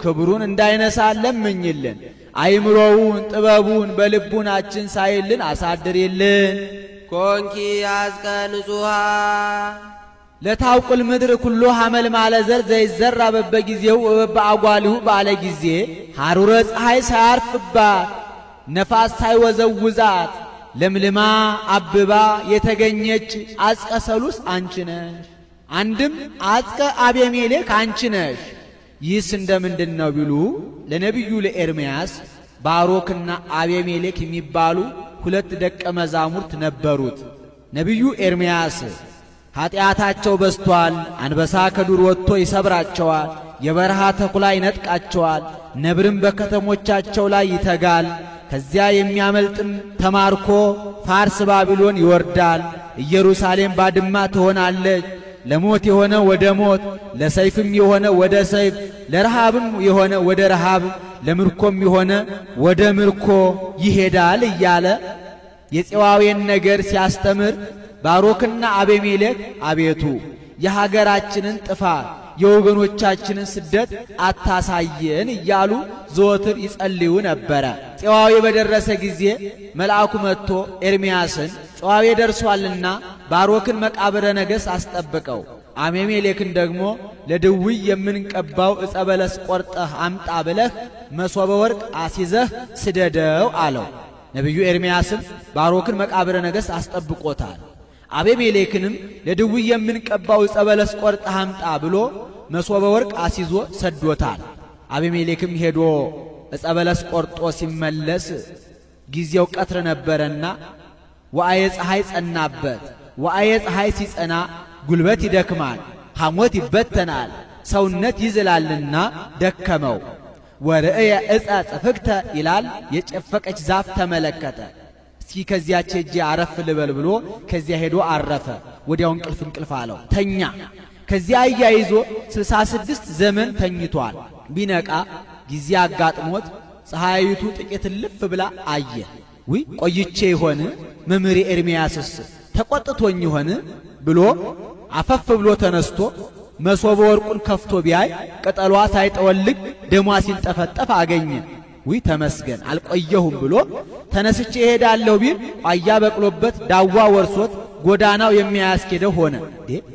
ክብሩን እንዳይነሳ ለምኝልን። አይምሮውን ጥበቡን በልቡናችን ሳይልን አሳድሪልን። ኮንኪ አዝቀ ንጹሃ ለታውቁል ምድር ኩሎ ሐመል ማለ ዘር ዘይዘራ በበጊዜው በአጓሊሁ ባለ ጊዜ ሐሩረ ፀሐይ ሳያርፍባት ነፋስ ሳይወዘውዛት ለምልማ አብባ የተገኘች አጽቀ ሰሉስ አንቺ ነሽ። አንድም አጽቀ አቤሜሌክ አንቺ ነሽ። ይህስ እንደምንድን ነው ቢሉ ለነቢዩ ለኤርምያስ ባሮክና አቤሜሌክ የሚባሉ ሁለት ደቀ መዛሙርት ነበሩት። ነቢዩ ኤርምያስ ኃጢአታቸው በስቷል፣ አንበሳ ከዱር ወጥቶ ይሰብራቸዋል፣ የበረሃ ተኩላ ይነጥቃቸዋል፣ ነብርም በከተሞቻቸው ላይ ይተጋል፣ ከዚያ የሚያመልጥም ተማርኮ ፋርስ ባቢሎን ይወርዳል፣ ኢየሩሳሌም ባድማ ትሆናለች፣ ለሞት የሆነ ወደ ሞት፣ ለሰይፍም የሆነ ወደ ሰይፍ፣ ለረሃብም የሆነ ወደ ረሃብ፣ ለምርኮም የሆነ ወደ ምርኮ ይሄዳል እያለ የፄዋዌን ነገር ሲያስተምር ባሮክና አቤሜሌክ አቤቱ የሀገራችንን ጥፋት የወገኖቻችንን ስደት አታሳየን እያሉ ዘወትር ይጸልዩ ነበረ። ፄዋዌ በደረሰ ጊዜ መልአኩ መጥቶ ኤርምያስን ፄዋዌ ደርሷልና ባሮክን መቃብረ ነገሥት አስጠብቀው፣ አቤሜሌክን ደግሞ ለድውይ የምንቀባው ዕፀ በለስ ቆርጠህ አምጣ ብለህ መሶበ ወርቅ አሲዘህ ስደደው አለው። ነቢዩ ኤርምያስም ባሮክን መቃብረ ነገሥት አስጠብቆታል። አቤሜሌክንም ለድውይ የምንቀባው ዕፀ በለስ ቆርጠህ አምጣ ብሎ መሶበ ወርቅ አሲዞ ሰዶታል። አቤሜሌክም ሄዶ ዕፀ በለስ ቆርጦ ሲመለስ ጊዜው ቀትር ነበረና ወአየ ፀሐይ ጸናበት። ወአየ ፀሐይ ሲጸና ጉልበት ይደክማል፣ ሐሞት ይበተናል፣ ሰውነት ይዝላልና ደከመው። ወርእየ ዕፀ ጽፍግተ ይላል፣ የጨፈቀች ዛፍ ተመለከተ። እስኪ ከዚያች ሄጄ አረፍ ልበል ብሎ ከዚያ ሄዶ አረፈ። ወዲያው እንቅልፍ አለው፣ ተኛ። ከዚያ አያይዞ 66 ዘመን ተኝቷል። ቢነቃ ጊዜ አጋጥሞት ፀሐይቱ ጥቂት ልፍ ብላ አየ። ውይ ቆይቼ ይሆን መምህር ኤርምያስስ ተቆጥቶኝ ይሆን ብሎ አፈፍ ብሎ ተነስቶ መሶበ ወርቁን ከፍቶ ቢያይ ቅጠሏ ሳይጠወልግ ደሟ ሲንጠፈጠፍ አገኘ። ውይ ተመስገን አልቆየሁም ብሎ ተነስቼ እሄዳለሁ ቢል ቋያ በቅሎበት ዳዋ ወርሶት ጎዳናው የሚያስኬደው ሆነ።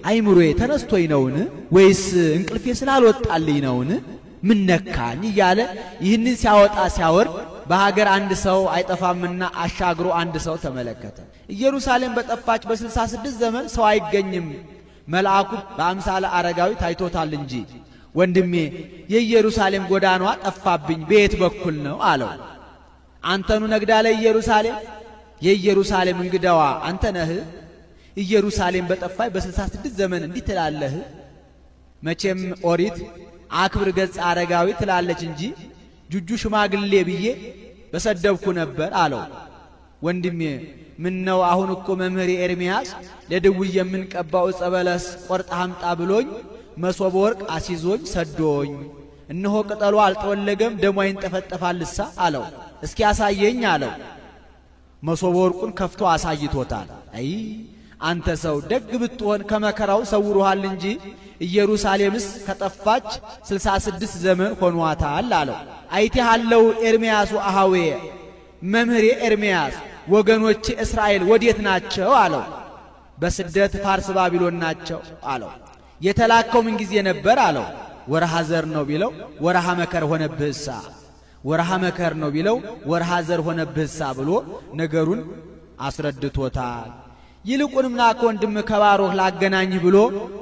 አይምሮዬ ተነስቶኝ ነውን ወይስ እንቅልፌ ስላልወጣልኝ ነውን ምን ነካኝ እያለ ይህንን ሲያወጣ ሲያወርድ በሀገር አንድ ሰው አይጠፋምና አሻግሮ አንድ ሰው ተመለከተ። ኢየሩሳሌም በጠፋች በ66 ዘመን ሰው አይገኝም፣ መልአኩ በአምሳለ አረጋዊ ታይቶታል እንጂ ወንድሜ የኢየሩሳሌም ጎዳናዋ ጠፋብኝ በየት በኩል ነው አለው። አንተኑ ነግዳለ ኢየሩሳሌም የኢየሩሳሌም እንግዳዋ አንተ ነህ? ኢየሩሳሌም በጠፋች በ66 ዘመን እንዲህ ትላለህ? መቼም ኦሪት አክብር ገጽ አረጋዊ ትላለች እንጂ ጁጁ ሽማግሌ ብዬ በሰደብኩ ነበር አለው። ወንድሜ ምን ነው አሁን እኮ መምህር ኤርምያስ ለድውይ የምንቀባው ዕፀ በለስ ቆርጠህ አምጣ ብሎኝ መሶበ ወርቅ አሲዞኝ ሰዶኝ፣ እነሆ ቅጠሉ አልተወለገም ደሙ ይንጠፈጠፋልሳ አለው። እስኪ ያሳየኝ አለው። መሶበ ወርቁን ከፍቶ አሳይቶታል። አይ አንተ ሰው ደግ ብትሆን ከመከራው ሰውሩሃል እንጂ ኢየሩሳሌምስ ከጠፋች 66 ዘመን ሆኗታል አለው። አይቴሃለው ኤርምያሱ አሃዌ መምህር ኤርምያስ ወገኖቼ እስራኤል ወዴት ናቸው አለው። በስደት ፋርስ ባቢሎን ናቸው አለው። የተላከው ምን ጊዜ ነበር አለው። ወርሃ ዘር ነው ቢለው ወርሃ መከር ሆነብህሳ፣ ወርሃ መከር ነው ቢለው ወርሃ ዘር ሆነብህሳ ብሎ ነገሩን አስረድቶታል። ይልቁንም ና ከወንድም ከባሮክ ላገናኝህ ብሎ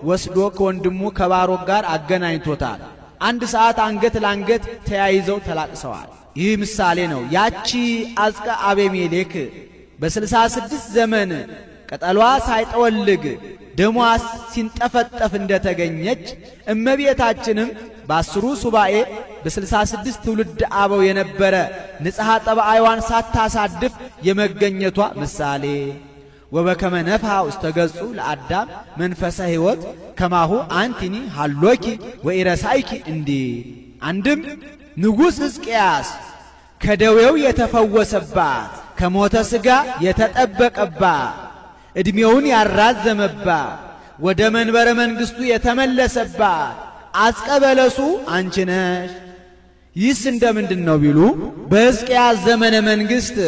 ወስዶ ከወንድሙ ከባሮክ ጋር አገናኝቶታል። አንድ ሰዓት አንገት ለአንገት ተያይዘው ተላቅሰዋል። ይህ ምሳሌ ነው። ያቺ አዝቀ አቤሜሌክ በ66 ዘመን ቅጠሏ ሳይጠወልግ ደሟ ሲንጠፈጠፍ እንደተገኘች እመቤታችንም በ10 ሱባኤ በ66 ትውልድ አበው የነበረ ንጽሐ ጠባይዋን ሳታሳድፍ የመገኘቷ ምሳሌ ወበከመ ነፍሐ ውስተ ገጹ ለአዳም መንፈሰ ሕይወት ከማሁ አንቲኒ ሃሎኪ ወኢረሳይኪ እንዲ አንድም ንጉሥ ሕዝቅያስ ከደዌው የተፈወሰባት ከሞተ ሥጋ የተጠበቀባት ዕድሜውን ያራዘመባት ወደ መንበረ መንግሥቱ የተመለሰባት አዝቀ በለሱ አንቺ ነሽ። ይህስ እንደምንድን ነው ቢሉ በሕዝቅያስ ዘመነ መንግሥት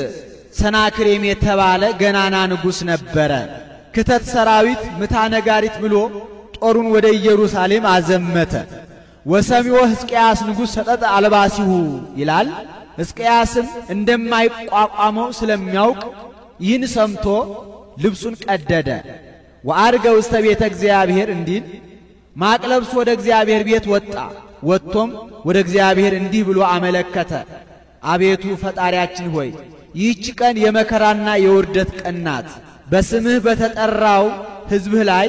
ሰናክሬም የተባለ ገናና ንጉሥ ነበረ። ክተት ሰራዊት ምታ ነጋሪት ብሎ ጦሩን ወደ ኢየሩሳሌም አዘመተ። ወሰሚዮ ሕዝቅያስ ንጉሥ ሰጠጠ አልባሲሁ ይላል። ሕዝቅያስም እንደማይቋቋመው ስለሚያውቅ ይህን ሰምቶ ልብሱን ቀደደ። ወአርገ ውስተ ቤተ እግዚአብሔር እንዲል ማቅ ለብሶ ወደ እግዚአብሔር ቤት ወጣ። ወጥቶም ወደ እግዚአብሔር እንዲህ ብሎ አመለከተ። አቤቱ ፈጣሪያችን ሆይ ይህች ቀን የመከራና የውርደት ቀን ናት። በስምህ በተጠራው ሕዝብህ ላይ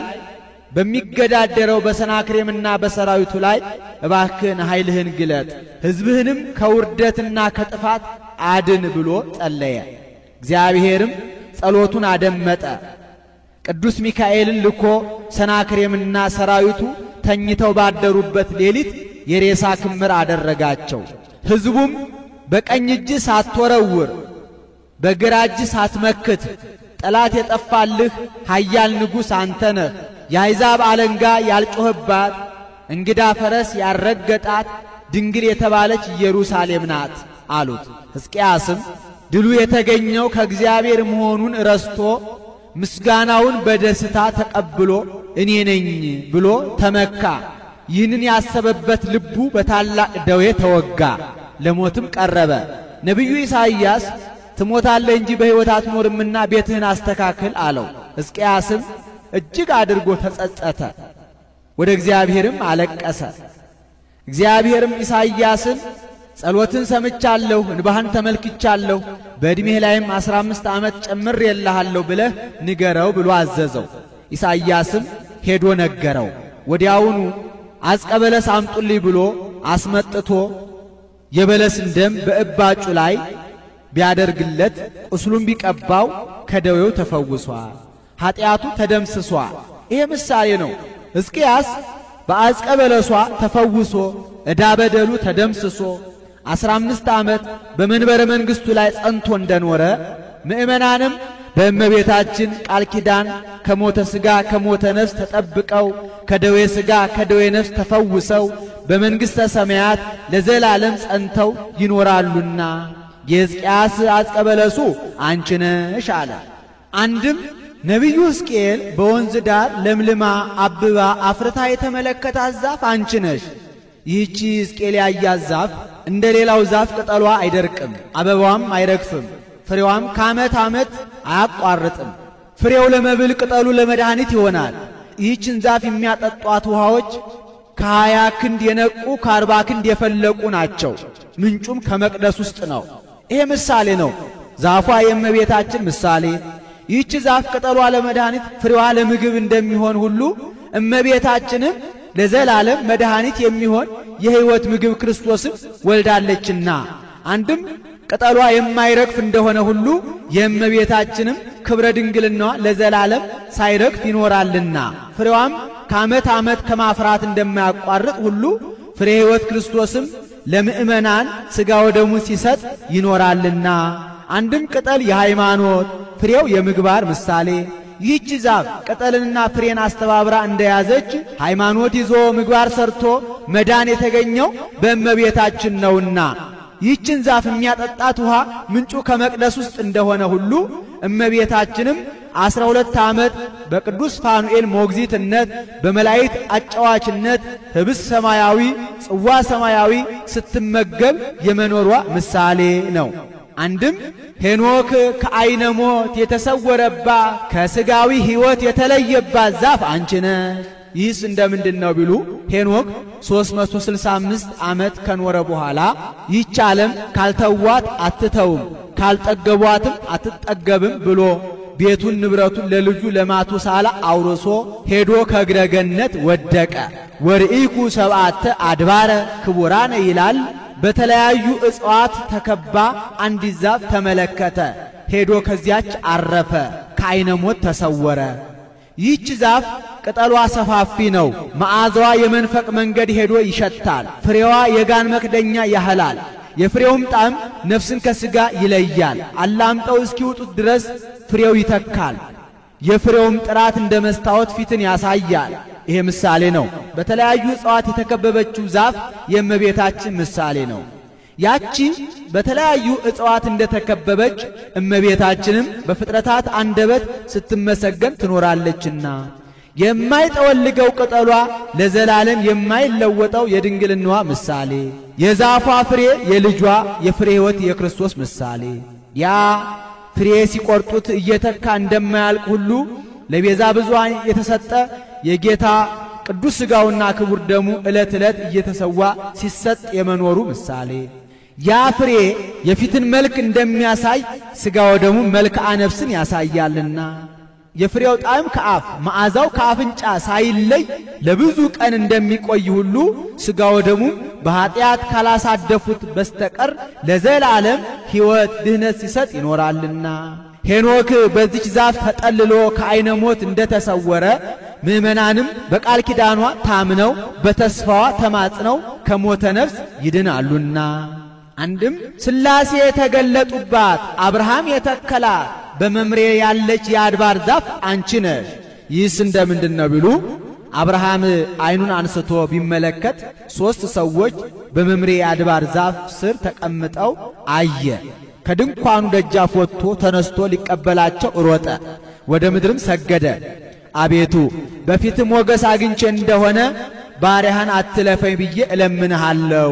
በሚገዳደረው በሰናክሬምና በሰራዊቱ ላይ እባክህን ኃይልህን ግለጥ፣ ሕዝብህንም ከውርደትና ከጥፋት አድን ብሎ ጸለየ። እግዚአብሔርም ጸሎቱን አደመጠ። ቅዱስ ሚካኤልን ልኮ ሰናክሬምና ሰራዊቱ ተኝተው ባደሩበት ሌሊት የሬሳ ክምር አደረጋቸው። ሕዝቡም በቀኝ እጅ ሳትወረውር በግራ እጅ ሳትመክት ጠላት የጠፋልህ ኃያል ንጉሥ አንተ ነህ፣ የአሕዛብ አለንጋ ያልጮህባት እንግዳ ፈረስ ያልረገጣት ድንግል የተባለች ኢየሩሳሌም ናት አሉት። ሕዝቅያስም ድሉ የተገኘው ከእግዚአብሔር መሆኑን ረስቶ ምስጋናውን በደስታ ተቀብሎ እኔ ነኝ ብሎ ተመካ። ይህንን ያሰበበት ልቡ በታላቅ ደዌ ተወጋ፣ ለሞትም ቀረበ። ነቢዩ ኢሳይያስ ትሞታለህ እንጂ በሕይወት አትኖርምና ቤትህን አስተካክል አለው። ሕዝቅያስም እጅግ አድርጎ ተጸጸተ፣ ወደ እግዚአብሔርም አለቀሰ። እግዚአብሔርም ኢሳይያስን ጸሎትን ሰምቻለሁ፣ እንባህን ተመልክቻለሁ፣ በዕድሜህ ላይም 15 ዓመት ጨምሬልሃለሁ ብለህ ንገረው ብሎ አዘዘው። ኢሳይያስም ሄዶ ነገረው። ወዲያውኑ አዝቀ በለስ አምጡልኝ ብሎ አስመጥቶ የበለስን ደም በእባጩ ላይ ቢያደርግለት ቁስሉን ቢቀባው ከደዌው ተፈውሷል፣ ኃጢአቱ ተደምስሷል። ይሄ ምሳሌ ነው። ሕዝቅያስ በአዝቀ በለሷ ተፈውሶ ዕዳ በደሉ ተደምስሶ 15 ዓመት በመንበረ መንግሥቱ ላይ ጸንቶ እንደኖረ ምእመናንም በእመቤታችን ቃል ኪዳን ከሞተ ሥጋ ከሞተ ነፍስ ተጠብቀው ከደዌ ሥጋ ከደዌ ነፍስ ተፈውሰው በመንግሥተ ሰማያት ለዘላለም ጸንተው ይኖራሉና የሕዝቅያስ አዝቀ በለሱ አንቺ ነሽ አለ። አንድም ነቢዩ ሕዝቅኤል በወንዝ ዳር ለምልማ አብባ አፍርታ የተመለከታት ዛፍ አንቺ ነሽ። ይህቺ ሕዝቅኤል ያያት ዛፍ እንደ ሌላው ዛፍ ቅጠሏ አይደርቅም፣ አበባዋም አይረግፍም፣ ፍሬዋም ከዓመት ዓመት አያቋርጥም። ፍሬው ለመብል ቅጠሉ ለመድኃኒት ይሆናል። ይህችን ዛፍ የሚያጠጧት ውሃዎች ከ20 ክንድ የነቁ ከ40 ክንድ የፈለቁ ናቸው። ምንጩም ከመቅደስ ውስጥ ነው። ይሄ ምሳሌ ነው። ዛፏ የእመቤታችን ምሳሌ። ይህች ዛፍ ቅጠሏ ለመድኃኒት ፍሬዋ ለምግብ እንደሚሆን ሁሉ እመቤታችንም ለዘላለም መድኃኒት የሚሆን የሕይወት ምግብ ክርስቶስን ወልዳለችና አንድም ቅጠሏ የማይረግፍ እንደሆነ ሁሉ የእመቤታችንም ክብረ ድንግልናዋ ለዘላለም ሳይረግፍ ይኖራልና ፍሬዋም ከዓመት ዓመት ከማፍራት እንደማያቋርጥ ሁሉ ፍሬ ሕይወት ክርስቶስም ለምእመናን ሥጋ ወደሙን ሲሰጥ ይኖራልና አንድም ቅጠል የሃይማኖት ፍሬው የምግባር ምሳሌ። ይህች ዛፍ ቅጠልንና ፍሬን አስተባብራ እንደያዘች ሃይማኖት ይዞ ምግባር ሰርቶ መዳን የተገኘው በእመቤታችን ነውና ይህችን ዛፍ የሚያጠጣት ውሃ ምንጩ ከመቅደስ ውስጥ እንደሆነ ሁሉ እመቤታችንም 12 ዓመት በቅዱስ ፋኑኤል ሞግዚትነት በመላእክት አጫዋችነት ህብስ ሰማያዊ ጽዋ ሰማያዊ ስትመገብ የመኖሯ ምሳሌ ነው። አንድም ሄኖክ ከዓይነ ሞት የተሰወረባ ከሥጋዊ ሕይወት የተለየባት ዛፍ አንቺ ነሽ። ይህስ እንደምንድነው ቢሉ ሄኖክ 365 ዓመት ከኖረ በኋላ ይህች ዓለም ካልተዋት አትተውም ካልጠገቧትም አትጠገብም ብሎ ቤቱን ንብረቱን ለልጁ ለማቱሳላ አውርሶ ሄዶ ከእግረ ገነት ወደቀ። ወርኢኩ ሰብዓተ አድባረ ክቡራነ ይላል። በተለያዩ እጽዋት ተከባ አንዲት ዛፍ ተመለከተ። ሄዶ ከዚያች አረፈ፣ ከዓይነ ሞት ተሰወረ። ይህች ዛፍ ቅጠሏ ሰፋፊ ነው። መዓዛዋ የመንፈቅ መንገድ ሄዶ ይሸታል። ፍሬዋ የጋን መክደኛ ያህላል። የፍሬውም ጣዕም ነፍስን ከሥጋ ይለያል። አላምጠው እስኪውጡት ድረስ ፍሬው ይተካል። የፍሬውም ጥራት እንደ መስታወት ፊትን ያሳያል። ይሄ ምሳሌ ነው። በተለያዩ እጽዋት የተከበበችው ዛፍ የእመቤታችን ምሳሌ ነው። ያቺ በተለያዩ እጽዋት እንደተከበበች እመቤታችንም በፍጥረታት አንደበት ስትመሰገን ትኖራለችና የማይጠወልገው ቅጠሏ ለዘላለም የማይለወጠው የድንግልናዋ ምሳሌ፣ የዛፏ ፍሬ የልጇ የፍሬ ሕይወት የክርስቶስ ምሳሌ። ያ ፍሬ ሲቆርጡት እየተካ እንደማያልቅ ሁሉ ለቤዛ ብዙኃን የተሰጠ የጌታ ቅዱስ ሥጋውና ክቡር ደሙ ዕለት ዕለት እየተሰዋ ሲሰጥ የመኖሩ ምሳሌ። ያ ፍሬ የፊትን መልክ እንደሚያሳይ ሥጋ ወደሙ መልክዓ ነፍስን ያሳያልና የፍሬው ጣዕም ከአፍ መዓዛው ከአፍንጫ ሳይለይ ለብዙ ቀን እንደሚቆይ ሁሉ ሥጋ ወደሙ በኃጢአት ካላሳደፉት በስተቀር ለዘላለም ሕይወት ድህነት ሲሰጥ ይኖራልና ሄኖክ በዚች ዛፍ ተጠልሎ ከዓይነ ሞት እንደተሰወረ ምእመናንም በቃል ኪዳኗ ታምነው በተስፋዋ ተማጽነው ከሞተ ነፍስ ይድናሉና አንድም ሥላሴ የተገለጡባት አብርሃም የተከላት በመምሬ ያለች የአድባር ዛፍ አንቺ ነሽ። ይህስ እንደምንድነው ቢሉ አብርሃም ዓይኑን አንስቶ ቢመለከት 3 ሰዎች በመምሬ የአድባር ዛፍ ስር ተቀምጠው አየ። ከድንኳኑ ደጃፍ ወጥቶ ተነስቶ ሊቀበላቸው ሮጠ፣ ወደ ምድርም ሰገደ። አቤቱ በፊት ሞገስ አግኝቼ እንደሆነ ባሪያህን አትለፈኝ ብዬ እለምንሃለሁ።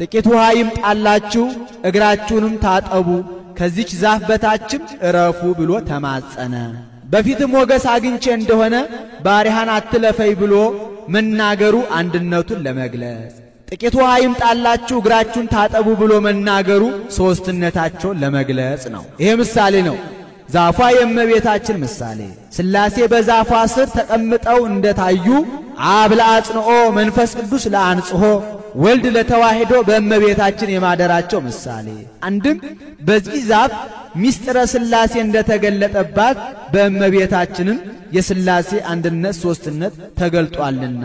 ጥቂት ውሃ ይምጣላችሁ፣ እግራችሁንም ታጠቡ፣ ከዚች ዛፍ በታችም እረፉ ብሎ ተማጸነ። በፊት ሞገስ አግኝቼ እንደሆነ ባሪያህን አትለፈኝ ብሎ መናገሩ አንድነቱን ለመግለጽ፣ ጥቂት ውሃ ይምጣላችሁ እግራችሁን ታጠቡ ብሎ መናገሩ ሦስትነታቸውን ለመግለጽ ነው። ይሄ ምሳሌ ነው። ዛፏ የእመቤታችን ምሳሌ። ሥላሴ በዛፏ ስር ተቀምጠው እንደታዩ አብ ለአጽንኦ መንፈስ ቅዱስ ለአንጽሖ ወልድ ለተዋሂዶ በእመቤታችን የማደራቸው ምሳሌ። አንድም በዚህ ዛፍ ምስጢረ ሥላሴ እንደተገለጠባት በእመቤታችንም የሥላሴ አንድነት ሦስትነት ተገልጧልና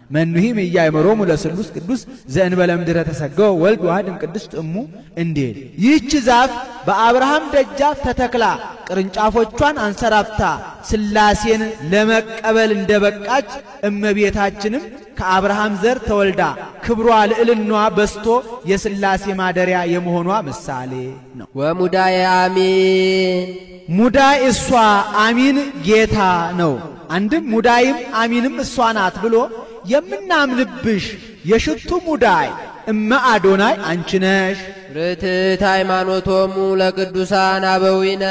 መኑሂም ኢያእመሮሙ ለስሉስ ቅዱስ ዘእንበለ ምድረ ተሰገወ ወልድ ዋሕድም ቅድስት እሙ እንዴል። ይህች ዛፍ በአብርሃም ደጃፍ ተተክላ ቅርንጫፎቿን አንሰራፍታ ሥላሴን ለመቀበል እንደበቃች እመቤታችንም ከአብርሃም ዘር ተወልዳ ክብሯ ልዕልናዋ በስቶ የሥላሴ ማደሪያ የመሆኗ ምሳሌ ነው። ወሙዳየ አሚን ሙዳይ እሷ አሚን ጌታ ነው። አንድም ሙዳይም አሚንም እሷ ናት ብሎ የምናምንብሽ የሽቱ ሙዳይ እመ አዶናይ አንቺ ነሽ። ርትዕት ሃይማኖቶሙ ለቅዱሳን አበዊነ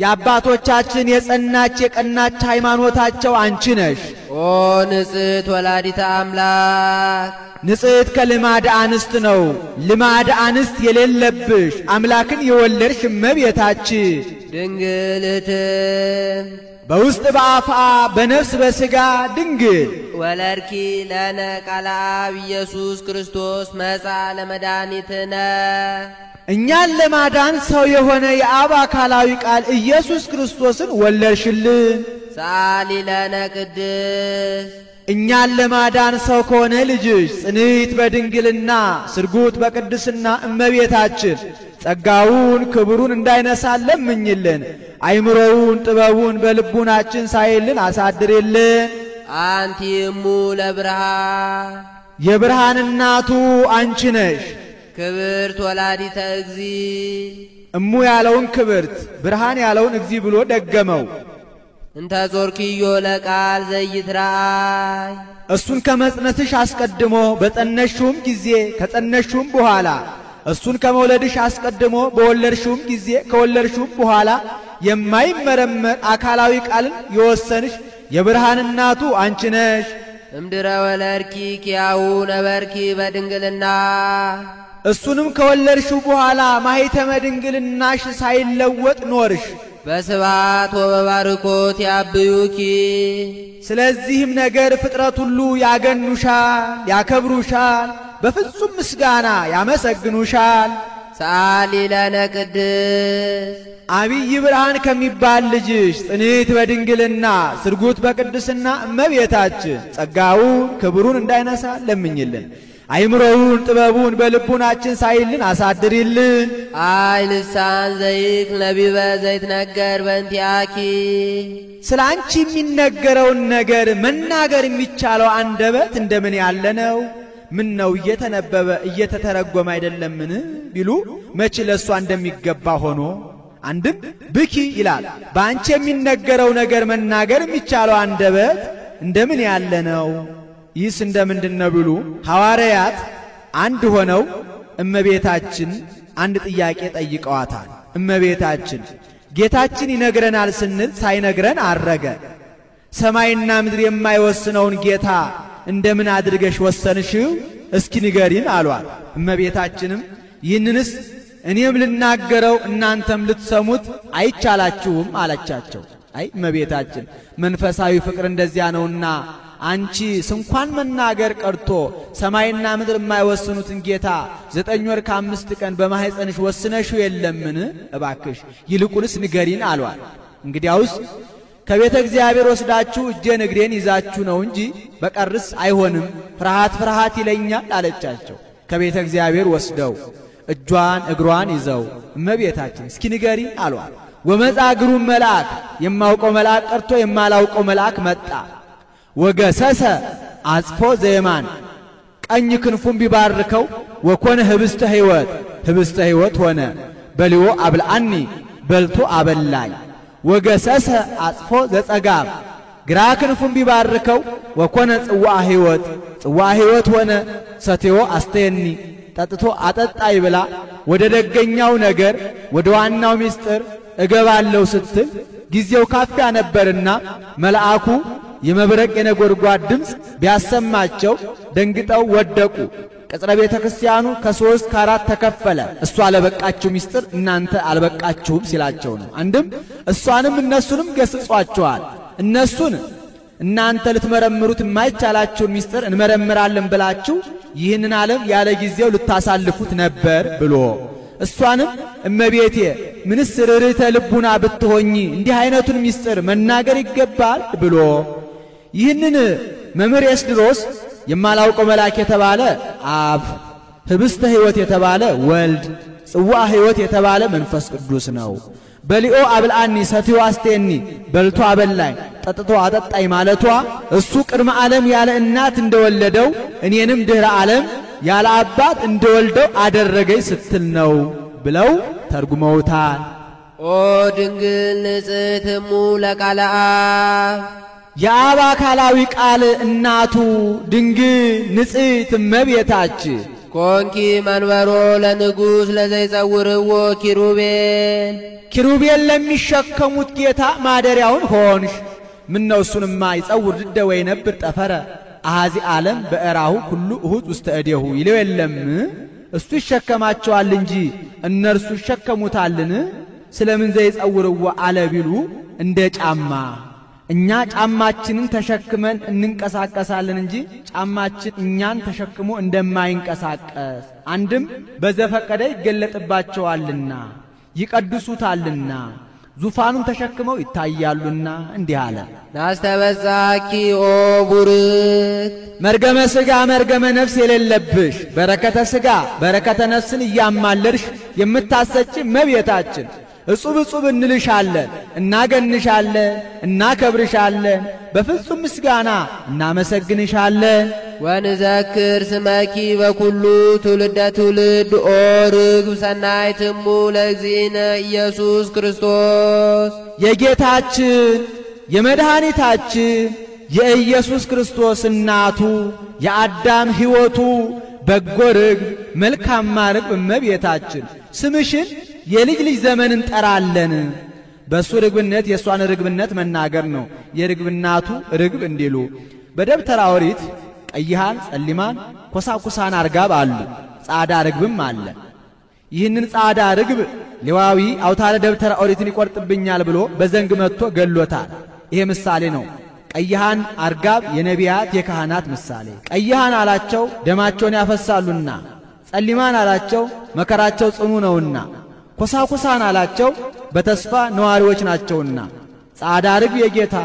የአባቶቻችን የጸናች የቀናች ሃይማኖታቸው አንቺ ነሽ። ኦ ንጽሕት ወላዲተ አምላክ ንጽሕት ከልማድ አንስት ነው። ልማድ አንስት የሌለብሽ አምላክን የወለድሽ እመቤታችን ድንግል እህትም በውስጥ በአፋ በነፍስ በሥጋ ድንግል ወለድኪ ለነ ቃለ አብ ኢየሱስ ክርስቶስ መጻ ለመድኃኒትነ እኛን ለማዳን ሰው የሆነ የአብ አካላዊ ቃል ኢየሱስ ክርስቶስን ወለድሽልን። ሰአሊ ለነ ቅድስት እኛን ለማዳን ሰው ከሆነ ልጅሽ ጽንዕት በድንግልና ስርጉት በቅድስና እመቤታችን ጸጋውን ክብሩን እንዳይነሳን ለምኝልን። አይምሮውን ጥበቡን በልቡናችን ሳይልን አሳድርልን። አንቲ እሙ ለብርሃን የብርሃን እናቱ አንቺ ነሽ። ክብርት ወላዲተ እግዚ እሙ ያለውን ክብርት ብርሃን ያለውን እግዚ ብሎ ደገመው። እንተ ዞርኪዮ ለቃል ዘይትራእይ እሱን ከመጽነስሽ አስቀድሞ በጸነሽውም ጊዜ ከጸነሽውም በኋላ እሱን ከመውለድሽ አስቀድሞ በወለድሽውም ጊዜ ከወለድሽውም በኋላ የማይመረመር አካላዊ ቃልን የወሰንሽ የብርሃን እናቱ አንቺ ነሽ። እምድረ ወለድኪ ኪያሁ ነበርኪ በድንግልና እሱንም ከወለድሽው በኋላ ማኅተመ ድንግልናሽ ሳይለወጥ ኖርሽ። በስብሐት ወበባርኮት ያብዩኪ ስለዚህም ነገር ፍጥረት ሁሉ ያገኑሻል፣ ያከብሩሻል፣ በፍጹም ምስጋና ያመሰግኑሻል። ሰአሊ ለነ ቅድስት አብይ ብርሃን ከሚባል ልጅሽ ጽንዕት በድንግልና ስርጉት በቅድስና እመቤታችን ጸጋውን ክብሩን እንዳይነሳ ለምኝልን። አይምሮውን ጥበቡን በልቡናችን ሳይልን አሳድሪልን። አይ ልሳን ዘይክ ነቢበ ዘይትነገር በእንቲአኪ ስለ አንቺ የሚነገረውን ነገር መናገር የሚቻለው አንደበት እንደምን ያለ ነው? ምን ነው እየተነበበ እየተተረጎመ አይደለምን ቢሉ መች ለሷ እንደሚገባ ሆኖ አንድም ብኪ ይላል። በአንቺ የሚነገረው ነገር መናገር የሚቻለው አንደበት እንደምን ያለ ነው? ይህስ እንደምንድነው ቢሉ ሐዋርያት አንድ ሆነው እመቤታችን አንድ ጥያቄ ጠይቀዋታል። እመቤታችን ጌታችን ይነግረናል ስንል ሳይነግረን አረገ። ሰማይና ምድር የማይወስነውን ጌታ እንደምን አድርገሽ ወሰንሽው? እስኪ ንገሪን አሏት። እመቤታችንም ይህንንስ እኔም ልናገረው እናንተም ልትሰሙት አይቻላችሁም አለቻቸው። አይ እመቤታችን መንፈሳዊ ፍቅር እንደዚያ ነውና አንቺ ስንኳን መናገር ቀርቶ ሰማይና ምድር የማይወስኑትን ጌታ 9 ወር ከ5 ቀን በማህፀንሽ ወስነሽው የለምን? እባክሽ ይልቁንስ ንገሪን አሏት። እንግዲያውስ ከቤተ እግዚአብሔር ወስዳችሁ እጄን እግሬን ይዛችሁ ነው እንጂ በቀርስ አይሆንም፣ ፍርሃት ፍርሃት ይለኛል አለቻቸው። ከቤተ እግዚአብሔር ወስደው እጇን እግሯን ይዘው እመቤታችን እስኪ ንገሪ አሏት። ወመጻ እግሩም መልአክ የማውቀው መልአክ ቀርቶ የማላውቀው መልአክ መጣ። ወገሰሰ አጽፎ ዘየማን ቀኝ ክንፉን ቢባርከው ወኮነ ህብስተ ሕይወት ሆነ። በሊኦ አብልአኒ በልቶ አበላኝ። ወገሰሰ አጽፎ ዘጸጋም ግራ ክንፉን ቢባርከው ወኮነ ጽዋዕ ሕይወት ሆነ። ሰቴዎ አስተየኒ ጠጥቶ አጠጣይ ብላ ወደ ደገኛው ነገር ወደ ዋናው ምስጢር እገባለሁ ስትል ጊዜው ካፊያ ነበርና መልአኩ የመብረቅ የነጎድጓድ ድምፅ ቢያሰማቸው ደንግጠው ወደቁ። ቅጽረ ቤተ ክርስቲያኑ ከ3 ከ4 ተከፈለ። እሷ አለበቃችሁ ምስጢር እናንተ አልበቃችሁም ሲላቸው ነው። አንድም እሷንም እነሱንም ገስጿቸዋል። እነሱን እናንተ ልትመረምሩት የማይቻላችሁን ምስጢር እንመረምራለን ብላችሁ ይህንን ዓለም ያለ ጊዜው ልታሳልፉት ነበር ብሎ እሷንም እመቤቴ ምንስ ርኅርኅተ ልቡና ብትሆኚ እንዲህ አይነቱን ምስጢር መናገር ይገባል ብሎ ይህንን መምህር ኤስድሮስ የማላውቀው መልአክ የተባለ አብ፣ ህብስተ ሕይወት የተባለ ወልድ፣ ጽዋዕ ሕይወት የተባለ መንፈስ ቅዱስ ነው። በሊኦ አብልአኒ ሰትዮ አስተየኒ በልቶ አበላኝ ጠጥቶ አጠጣኝ ማለቷ እሱ ቅድመ ዓለም ያለ እናት እንደወለደው እኔንም ድኅረ ዓለም ያለ አባት እንደወልደው አደረገኝ ስትል ነው ብለው ተርጉመውታል። ኦ ድንግል ንጽሕት እሙ ለቃለ አብ የአብ አካላዊ ቃል እናቱ ድንግል ንጽሕት እመቤታችን ኮንኪ መንበሮ ለንጉሥ ለዘይጸውርዎ ኪሩቤል ኪሩቤል ለሚሸከሙት ጌታ ማደሪያውን ሆንሽ። ምነው እሱንማ ይጸውር ድደ ወይነብር ጠፈረ አሐዚ ዓለም በእራሁ ሁሉ እሁድ ውስተ እዴሁ ይለው የለም። እሱ ይሸከማቸዋል እንጂ እነርሱ ይሸከሙታልን? ስለምን ዘይጸውርዎ አለ ቢሉ እንደ ጫማ እኛ ጫማችንን ተሸክመን እንንቀሳቀሳለን እንጂ ጫማችን እኛን ተሸክሞ እንደማይንቀሳቀስ አንድም በዘፈቀደ ይገለጥባቸዋልና ይቀድሱታልና ዙፋኑን ተሸክመው ይታያሉና እንዲህ አለ። ናስተበዛኪ ኦ ቡርክ መርገመ ሥጋ መርገመ ነፍስ የሌለብሽ በረከተ ሥጋ በረከተ ነፍስን እያማለርሽ የምታሰጪ እመቤታችን እጹብ እጹብ እንልሻለን፣ እናገንሻለን፣ እናከብርሻለን፣ በፍጹም ምስጋና እናመሰግንሻለን። ወንዘክር ስመኪ በኩሉ ትውልደ ትውልድ ኦ ርግብ ሰናይት እሙ ለእግዚእነ ኢየሱስ ክርስቶስ የጌታችን የመድኃኒታችን የኢየሱስ ክርስቶስ እናቱ የአዳም ሕይወቱ በጎ ርግብ መልካማ ርግብ እመቤታችን ስምሽን የልጅ ልጅ ዘመን እንጠራለን። በሱ ርግብነት የሷን ርግብነት መናገር ነው። የርግብናቱ ርግብ እንዲሉ በደብተራ ኦሪት ቀይሃን፣ ጸሊማን፣ ኮሳኩሳን አርጋብ አሉ። ጻዳ ርግብም አለ። ይህንን ጻዳ ርግብ ሌዋዊ አውታረ ደብተራ ኦሪትን ይቆርጥብኛል ብሎ በዘንግ መጥቶ ገሎታል። ይሄ ምሳሌ ነው። ቀይሃን አርጋብ የነቢያት የካህናት ምሳሌ። ቀይሃን አላቸው ደማቸውን ያፈሳሉና፣ ጸሊማን አላቸው መከራቸው ጽኑ ነውና፣ ኮሳኩሳን አላቸው በተስፋ ነዋሪዎች ናቸውና። ጻዳ ርግብ የጌታ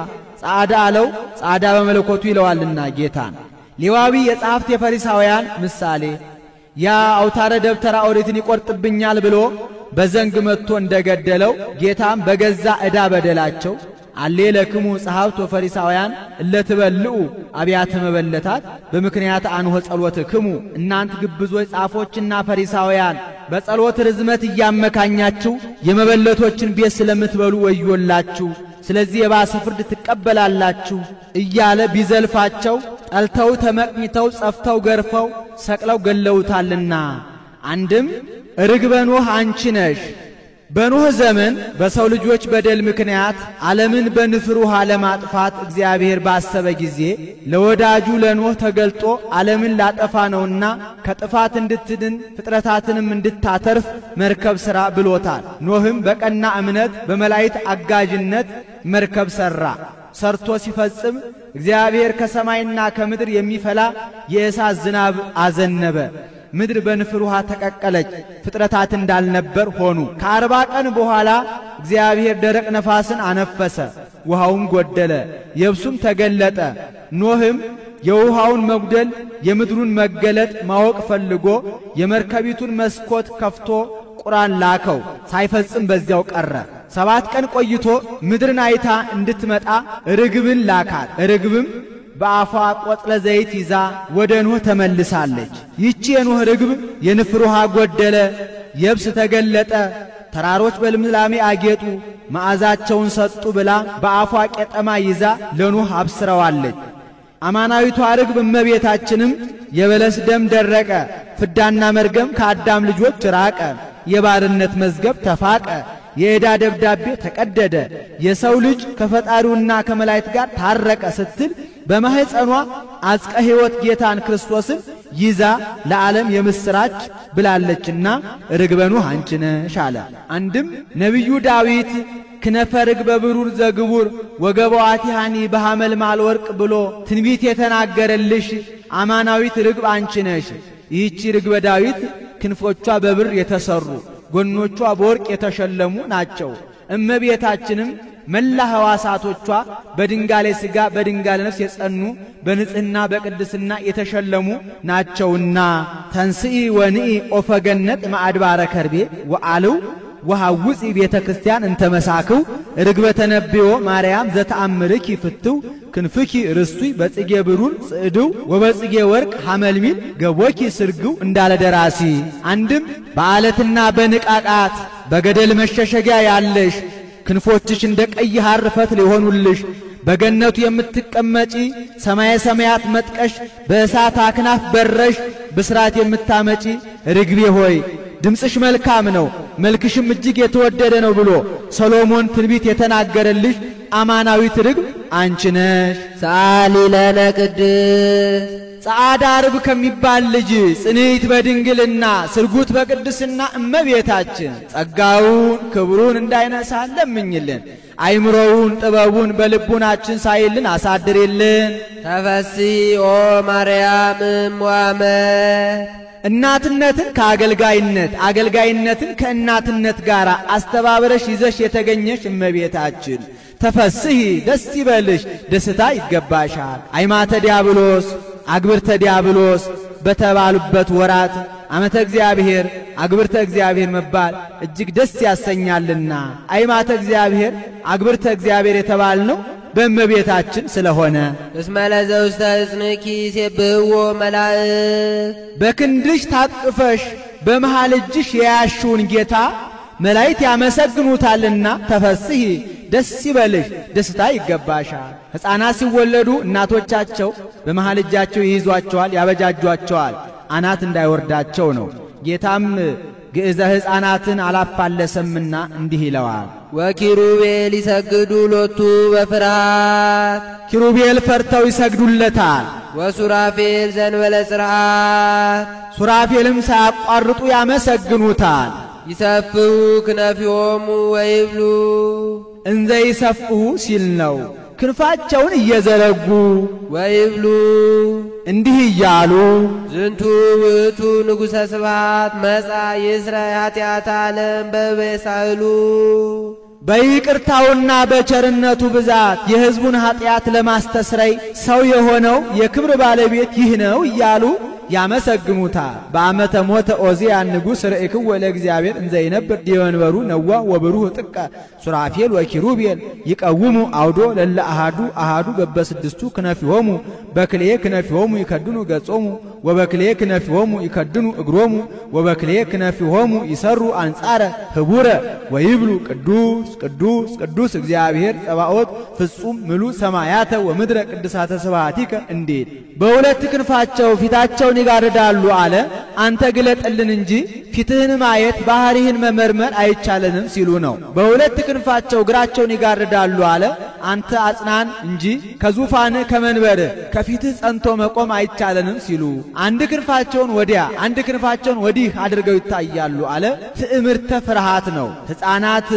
ጻዳ አለው ጻዳ በመለኮቱ ይለዋልና ጌታን። ሌዋዊ የጸሐፍት የፈሪሳውያን ምሳሌ። ያ አውታረ ደብተራ ኦሪትን ይቆርጥብኛል ብሎ በዘንግ መጥቶ እንደገደለው ጌታም በገዛ ዕዳ በደላቸው አሌ ለክሙ ጸሐፍት ወፈሪሳውያን እለትበልዑ አብያተ መበለታት በምክንያት አንሆ ጸሎትክሙ እናንት ግብዞች ጻፎችና ፈሪሳውያን በጸሎት ርዝመት እያመካኛችሁ የመበለቶችን ቤት ስለምትበሉ ወዮላችሁ፣ ስለዚህ የባሰ ፍርድ ትቀበላላችሁ እያለ ቢዘልፋቸው ጠልተው ተመቅኝተው ጸፍተው ገርፈው ሰቅለው ገለውታልና። አንድም ርግበ ኖህ አንቺ ነሽ። በኖህ ዘመን በሰው ልጆች በደል ምክንያት ዓለምን በንፍር ውሃ ለማጥፋት እግዚአብሔር ባሰበ ጊዜ ለወዳጁ ለኖህ ተገልጦ ዓለምን ላጠፋ ነውና ከጥፋት እንድትድን ፍጥረታትንም እንድታተርፍ መርከብ ሥራ ብሎታል። ኖህም በቀና እምነት በመላእክት አጋዥነት መርከብ ሠራ። ሰርቶ ሲፈጽም እግዚአብሔር ከሰማይና ከምድር የሚፈላ የእሳት ዝናብ አዘነበ። ምድር በንፍር ውሃ ተቀቀለች፣ ፍጥረታት እንዳልነበር ሆኑ። ከ40 ቀን በኋላ እግዚአብሔር ደረቅ ነፋስን አነፈሰ፣ ውሃውም ጎደለ፣ የብሱም ተገለጠ። ኖህም የውሃውን መጉደል የምድሩን መገለጥ ማወቅ ፈልጎ የመርከቢቱን መስኮት ከፍቶ ቁራን ላከው፣ ሳይፈጽም በዚያው ቀረ። 7 ቀን ቆይቶ ምድርን አይታ እንድትመጣ ርግብን ላካት። ርግብም በአፏ ቆጽለ ዘይት ይዛ ወደ ኖህ ተመልሳለች። ይቺ የኖህ ርግብ የንፍር ውሃ ጎደለ፣ የብስ ተገለጠ፣ ተራሮች በልምላሜ አጌጡ፣ መዓዛቸውን ሰጡ ብላ በአፏ ቄጠማ ይዛ ለኖህ አብስረዋለች። አማናዊቷ ርግብ እመቤታችንም የበለስ ደም ደረቀ፣ ፍዳና መርገም ከአዳም ልጆች ራቀ፣ የባርነት መዝገብ ተፋቀ፣ የዕዳ ደብዳቤ ተቀደደ፣ የሰው ልጅ ከፈጣሪውና ከመላእክት ጋር ታረቀ ስትል በማህፀኗ አጽቀ ሕይወት ጌታን ክርስቶስን ይዛ ለዓለም የምስራች ብላለችና ርግበ ኖህ አንቺ ነሽ አለ። አንድም ነቢዩ ዳዊት ክነፈ ርግበ ብሩር ዘግቡር ወገበዋቲሃኒ በሐመልማል ወርቅ ብሎ ትንቢት የተናገረልሽ አማናዊት ርግብ አንቺ ነሽ። ይህቺ ርግበ ዳዊት ክንፎቿ በብር የተሰሩ ጎኖቿ በወርቅ የተሸለሙ ናቸው። እመቤታችንም መላ ሕዋሳቶቿ በድንጋሌ ሥጋ በድንጋሌ ነፍስ የጸኑ በንጽሕና በቅድስና የተሸለሙ ናቸውና ተንስኢ ወንኢ ኦፈገነት ማዕድባረ ከርቤ ወአልው ወሐውፂ ቤተ ክርስቲያን እንተመሳክው ርግበ ተነብዮ ማርያም ዘተአምርኪ ፍትው ክንፍኪ ርስቱይ በጽጌ ብሩር ጽዕድው ወበጽጌ ወርቅ ሐመልሚል ገቦኪ ስርግው እንዳለ ደራሲ። አንድም በዓለትና በንቃቃት በገደል መሸሸጊያ ያለሽ ክንፎችሽ እንደ ቀይ ሐር ፈትል የሆኑልሽ በገነቱ የምትቀመጪ ሰማየ ሰማያት መጥቀሽ በእሳት አክናፍ በረሽ ብስራት የምታመጪ ርግቤ ሆይ ድምፅሽ መልካም ነው መልክሽም እጅግ የተወደደ ነው ብሎ ሰሎሞን ትንቢት የተናገረልሽ አማናዊት ርግብ አንቺ ነሽ። ሰአሊ ለነ ቅድስት ጸዓዳ ርብ ከሚባል ልጅ ጽንዕት በድንግልና ስርጉት በቅድስና እመቤታችን ጸጋውን ክብሩን እንዳይነሳ ለምኝልን። አይምሮውን ጥበቡን በልቡናችን ሳይልን አሳድርልን። ተፈሲ ኦ ማርያም እምዋመ እናትነትን ከአገልጋይነት አገልጋይነትን ከእናትነት ጋር አስተባብረሽ ይዘሽ የተገኘሽ እመቤታችን ተፈስሒ ደስ ይበልሽ ደስታ ይገባሻል። አይማተ ዲያብሎስ አግብርተ ዲያብሎስ በተባሉበት ወራት ዓመተ እግዚአብሔር አግብርተ እግዚአብሔር መባል እጅግ ደስ ያሰኛልና አይማተ እግዚአብሔር አግብርተ እግዚአብሔር የተባልነው በእመቤታችን ስለሆነ እስመ ለዘውስተ እጽንኪ ይሴብሕዎ መላእክት በክንድሽ ታቅፈሽ በመሃል እጅሽ የያዝሽውን ጌታ መላእክት ያመሰግኑታልና ተፈስሒ ደስ ይበልሽ ደስታ ይገባሻል። ሕፃናት ሲወለዱ እናቶቻቸው በመሃል እጃቸው ይይዟቸዋል ያበጃጇቸዋል አናት እንዳይወርዳቸው ነው። ጌታም ግዕዘ ሕፃናትን አላፋለሰምና እንዲህ ይለዋል። ወኪሩቤል ይሰግዱ ሎቱ በፍርሃት ኪሩቤል ፈርተው ይሰግዱለታል። ወሱራፌል ዘንበለ ጽርዓት ሱራፌልም ሳያቋርጡ ያመሰግኑታል። ይሰፍሑ ክነፊሆሙ ወይብሉ እንዘ ይሰፍሑ ሲል ነው ክንፋቸውን እየዘረጉ ወይብሉ እንዲህ እያሉ ዝንቱ ውእቱ ንጉሠ ስብሐት መጻ ይስረይ ኃጢአተ ዓለም በበሳህሉ በይቅርታውና በቸርነቱ ብዛት የሕዝቡን ኃጢአት ለማስተስረይ ሰው የሆነው የክብር ባለቤት ይህ ነው እያሉ ያመሰግኑታል። በዓመተ ሞተ ዖዝያን ንጉሥ ርእይክዎ ለእግዚአብሔር እንዘ ይነብር ዲበ መንበሩ ነዋ ወብሩህ ጥቀ ሱራፌል ወኪሩቤል ይቀውሙ አውዶ ለለ አሃዱ አሃዱ በበስድስቱ ክነፊሆሙ በክልኤ ክነፊሆሙ ይከድኑ ገጾሙ ወበክልኤ ክነፊሆሙ ይከድኑ እግሮሙ ወበክልኤ ክነፊሆሙ ይሰሩ አንጻረ ህቡረ ወይብሉ ቅዱስ ቅዱስ ቅዱስ እግዚአብሔር ጸባኦት ፍጹም ምሉ ሰማያተ ወምድረ ቅድሳተ ስብሐቲከ እንዴት በሁለት ክንፋቸው ፊታቸውን ይጋርዳሉ አለ። አንተ ግለጥልን እንጂ ፊትህን ማየት ባህሪህን መመርመር አይቻለንም ሲሉ ነው። በሁለት ክንፋቸው እግራቸውን ይጋርዳሉ አለ። አንተ አጽናን እንጂ ከዙፋንህ ከመንበርህ ከፊትህ ጸንቶ መቆም አይቻለንም ሲሉ አንድ ክንፋቸውን ወዲያ አንድ ክንፋቸውን ወዲህ አድርገው ይታያሉ አለ። ትዕምርተ ፍርሃት ነው። ሕፃናት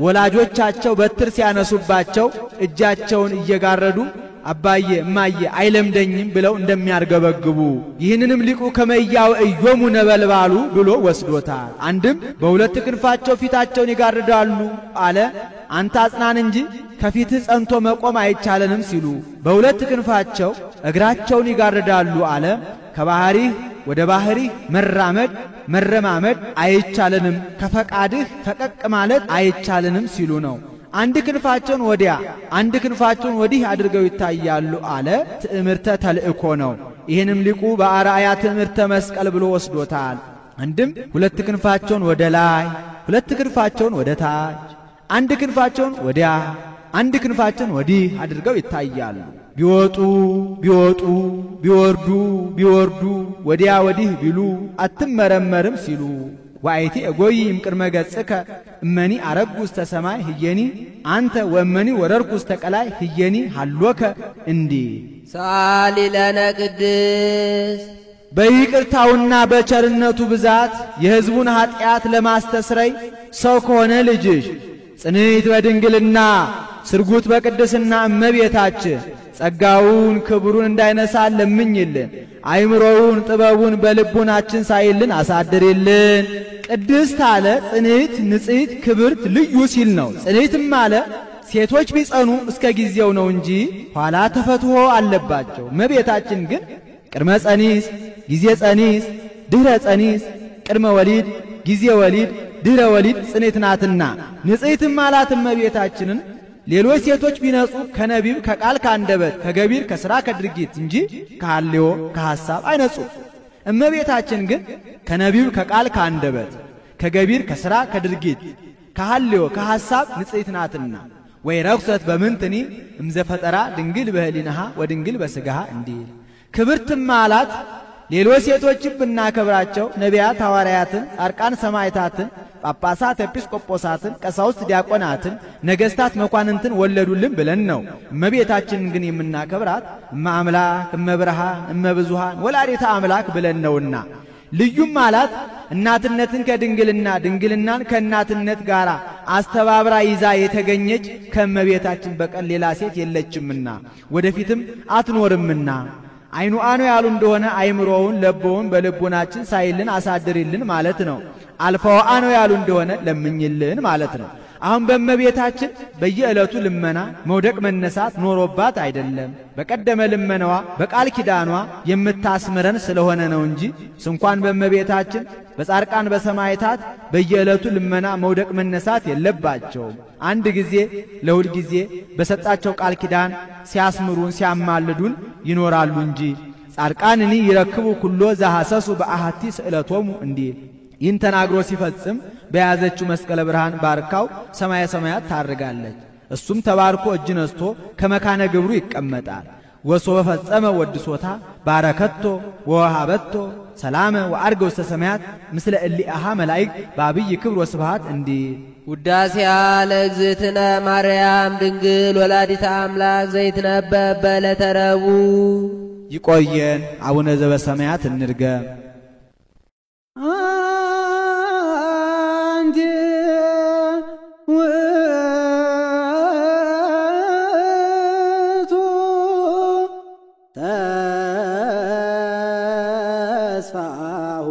ወላጆቻቸው በትር ሲያነሱባቸው እጃቸውን እየጋረዱ አባዬ እማዬ አይለምደኝም ብለው እንደሚያርገበግቡ ይህንንም ሊቁ ከመያው እዮሙ ነበልባሉ ብሎ ወስዶታል። አንድም በሁለት ክንፋቸው ፊታቸውን ይጋርዳሉ አለ። አንተ አጽናን እንጂ ከፊትህ ጸንቶ መቆም አይቻለንም ሲሉ በሁለት ክንፋቸው እግራቸውን ይጋርዳሉ አለ። ከባህሪህ ወደ ባህሪህ መራመድ መረማመድ አይቻለንም ከፈቃድህ ፈቀቅ ማለት አይቻለንም ሲሉ ነው። አንድ ክንፋቸውን ወዲያ አንድ ክንፋቸውን ወዲህ አድርገው ይታያሉ አለ። ትዕምርተ ተልእኮ ነው። ይህንም ሊቁ በአርአያ ትዕምርተ መስቀል ብሎ ወስዶታል። አንድም ሁለት ክንፋቸውን ወደ ላይ ሁለት ክንፋቸውን ወደ ታች አንድ ክንፋቸውን ወዲያ አንድ ክንፋቸውን ወዲህ አድርገው ይታያሉ። ቢወጡ ቢወጡ ቢወርዱ ቢወርዱ ወዲያ ወዲህ ቢሉ አትመረመርም ሲሉ ዋይቲ እጎይም ቅድመ ገጽከ እመኒ አረጉ ውስተ ሰማይ ህየኒ አንተ ወመኒ ወረርኩ ውስተ ቀላይ ህየኒ ሃሎከ እንዲህ ሰአሊ ለነ ቅድስት በይቅርታውና በቸርነቱ ብዛት የሕዝቡን ኃጢአት ለማስተስረይ ሰው ከሆነ ልጅሽ ጽንዕት በድንግልና ስርጉት በቅድስና እመቤታችን ጸጋውን ክብሩን እንዳይነሳ ለምኝልን። አይምሮውን ጥበቡን በልቡናችን ሳይልን አሳድርልን። ቅድስት አለ ጽንዕት ንጽሕት ክብርት ልዩ ሲል ነው። ጽንዕትም አለ ሴቶች ቢጸኑ እስከ ጊዜው ነው እንጂ ኋላ ተፈትሖ አለባቸው። እመቤታችን ግን ቅድመ ጸኒስ ጊዜ ጸኒስ ድህረ ጸኒስ ቅድመ ወሊድ ጊዜ ወሊድ ድህረ ወሊድ ጽንዕት ናትና ንጽሕትም አላት እመቤታችንን ሌሎች ሴቶች ቢነጹ ከነቢብ ከቃል ከአንደበት ከገቢር ከሥራ ከድርጊት እንጂ ከሐልዮ ከሐሳብ አይነጹ። እመቤታችን ግን ከነቢብ ከቃል ከአንደበት ከገቢር ከሥራ ከድርጊት ከሐልዮ ከሐሳብ ንጽሕት ናትና ወይ ረኩሰት በምንትኒ እምዘፈጠራ ድንግል በህሊናሃ ወድንግል በሥጋሃ እንዲል ክብርትም አላት። ሌሎች ሴቶችም ብናከብራቸው ነቢያት ሐዋርያትን፣ ጻድቃን ሰማዕታትን፣ ጳጳሳት ኤጲስቆጶሳትን፣ ቀሳውስት ዲያቆናትን፣ ነገሥታት መኳንንትን ወለዱልን ብለን ነው። እመቤታችንን ግን የምናከብራት እመ አምላክ እመ ብርሃን እመ ብዙኃን ወላዲተ አምላክ ብለን ነውና ልዩም አላት። እናትነትን ከድንግልና ድንግልናን ከእናትነት ጋር አስተባብራ ይዛ የተገኘች ከእመቤታችን በቀር ሌላ ሴት የለችምና ወደፊትም አትኖርምና አይኑ አኑ ያሉ እንደሆነ አይምሮውን ለቦውን በልቦናችን ሳይልን አሳድሪልን ማለት ነው። አልፋው አኑ ያሉ እንደሆነ ለምኝልን ማለት ነው። አሁን በእመቤታችን በየዕለቱ ልመና መውደቅ መነሳት ኖሮባት አይደለም። በቀደመ ልመናዋ በቃል ኪዳኗ የምታስምረን ስለሆነ ነው እንጂ ስንኳን በእመቤታችን በጻድቃን በሰማዕታት በየዕለቱ ልመና መውደቅ መነሳት የለባቸውም። አንድ ጊዜ ለሁል ጊዜ በሰጣቸው ቃል ኪዳን ሲያስምሩን ሲያማልዱን ይኖራሉ እንጂ ጻድቃንኒ ይረክቡ ኩሎ ዘሐሰሱ በአሐቲ ስዕለቶሙ እንዲል ይህን ተናግሮ ሲፈጽም በያዘችው መስቀለ ብርሃን ባርካው ሰማየ ሰማያት ታርጋለች። እሱም ተባርኮ እጅ ነስቶ ከመካነ ግብሩ ይቀመጣል። ወሶበ ፈጸመ ወድሶታ ባረከቶ ወወሃበቶ ሰላመ ወአርገ ውስተ ሰማያት ምስለ እሊአሃ መላእክት በአብይ ክብር ወስብሐት እንዲል ውዳሴያ ለእግዝእትነ ማርያም ድንግል ወላዲተ አምላክ ዘይትነበብ በዕለተ ረቡዕ። ይቆየን። አቡነ ዘበሰማያት እንድገም። አንተ ውእቱ ተስፋሁ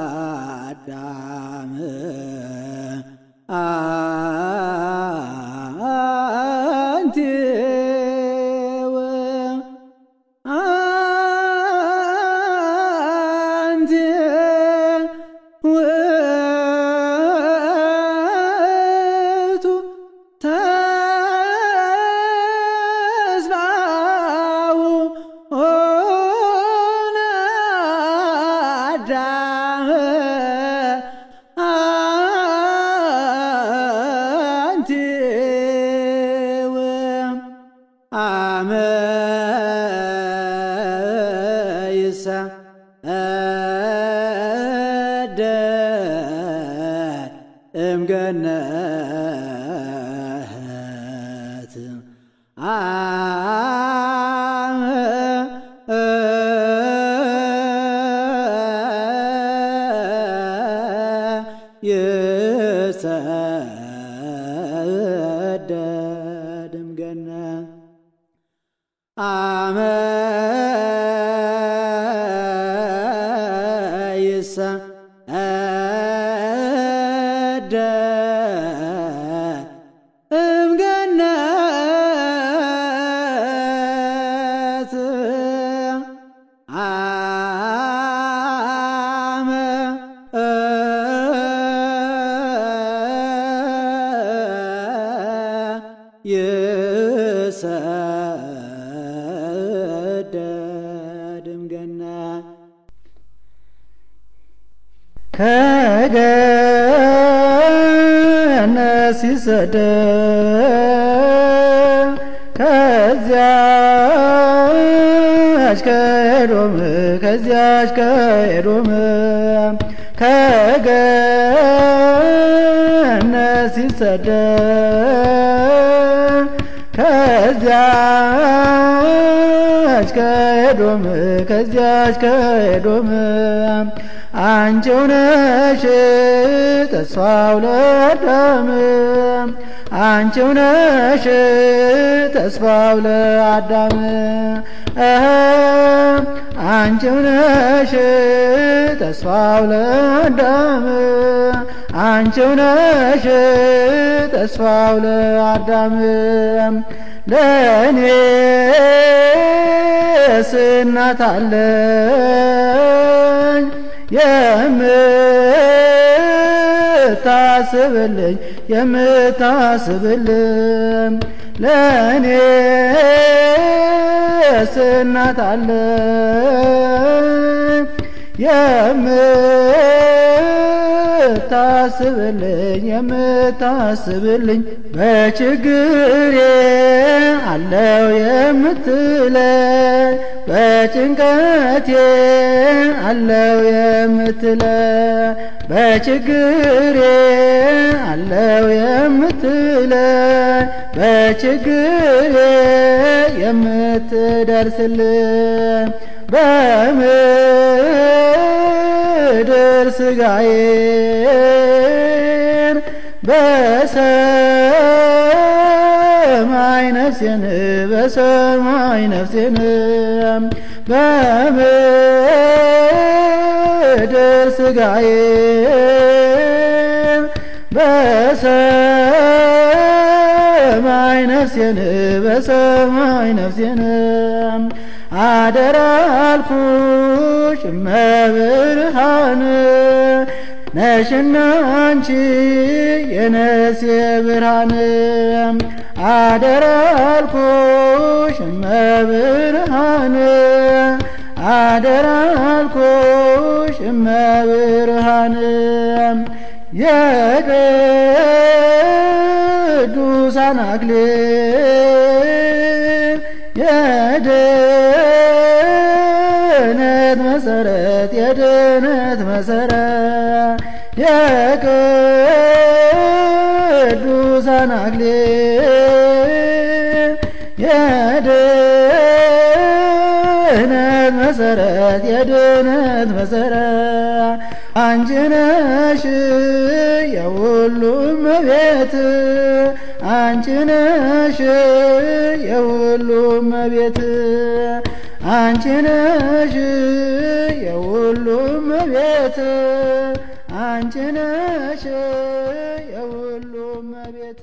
ለአዳም አንቲ እምገነት ይሰደድ እምገነት አመ ከገነት ሲሰደድ ከዚያች ከኤዶም ከገነት ሲሰደድ ከዚያች ከኤዶም አንቺው ነሽ ተስፋው ለአዳም አንቺው ነሽ ተስፋው ለአዳም አንቺው ነሽ ተስፋው ለአዳም አንቺው ነሽ ተስፋው ለአዳም ለእኔስ እናት አለኝ የምታስብልኝ የምታስብልኝ የምታስብልኝ ለእኔስ እናት አለኝ የምታስብልኝ የምታስብልኝ በችግሬ አለው የምትለኝ በጭንቀቴ አለው የምትለኝ በችግሬ አለው የምትለኝ በችግሬ የምትደርስልኝ በምድር ሥጋዬን በሰማይ ነፍሴን በሰማይ ነፍሴን በምድር ሥጋዬን በሰማይ ነፍሴን በሰማይ ነፍሴን አደራ አልኩሽ እመብርሃን ነሽና አንቺ የነፍሴ ብርሃን አደራ አልኩሽ እመብርሃን አደራ አልኩሽ እመብርሃን የቅዱሳን አክሊል የድነት መሰረት የድነት መሰረት የቅዱሳን አክሊል የድነት መሰረት የድነት መሰረት አንቺ ነሽ የሁሉም እመቤት አንቺ ነሽ የሁሉም እመቤት አንቺ ነሽ የሁሉም እመቤት አንቺ ነሽ የሁሉም እመቤት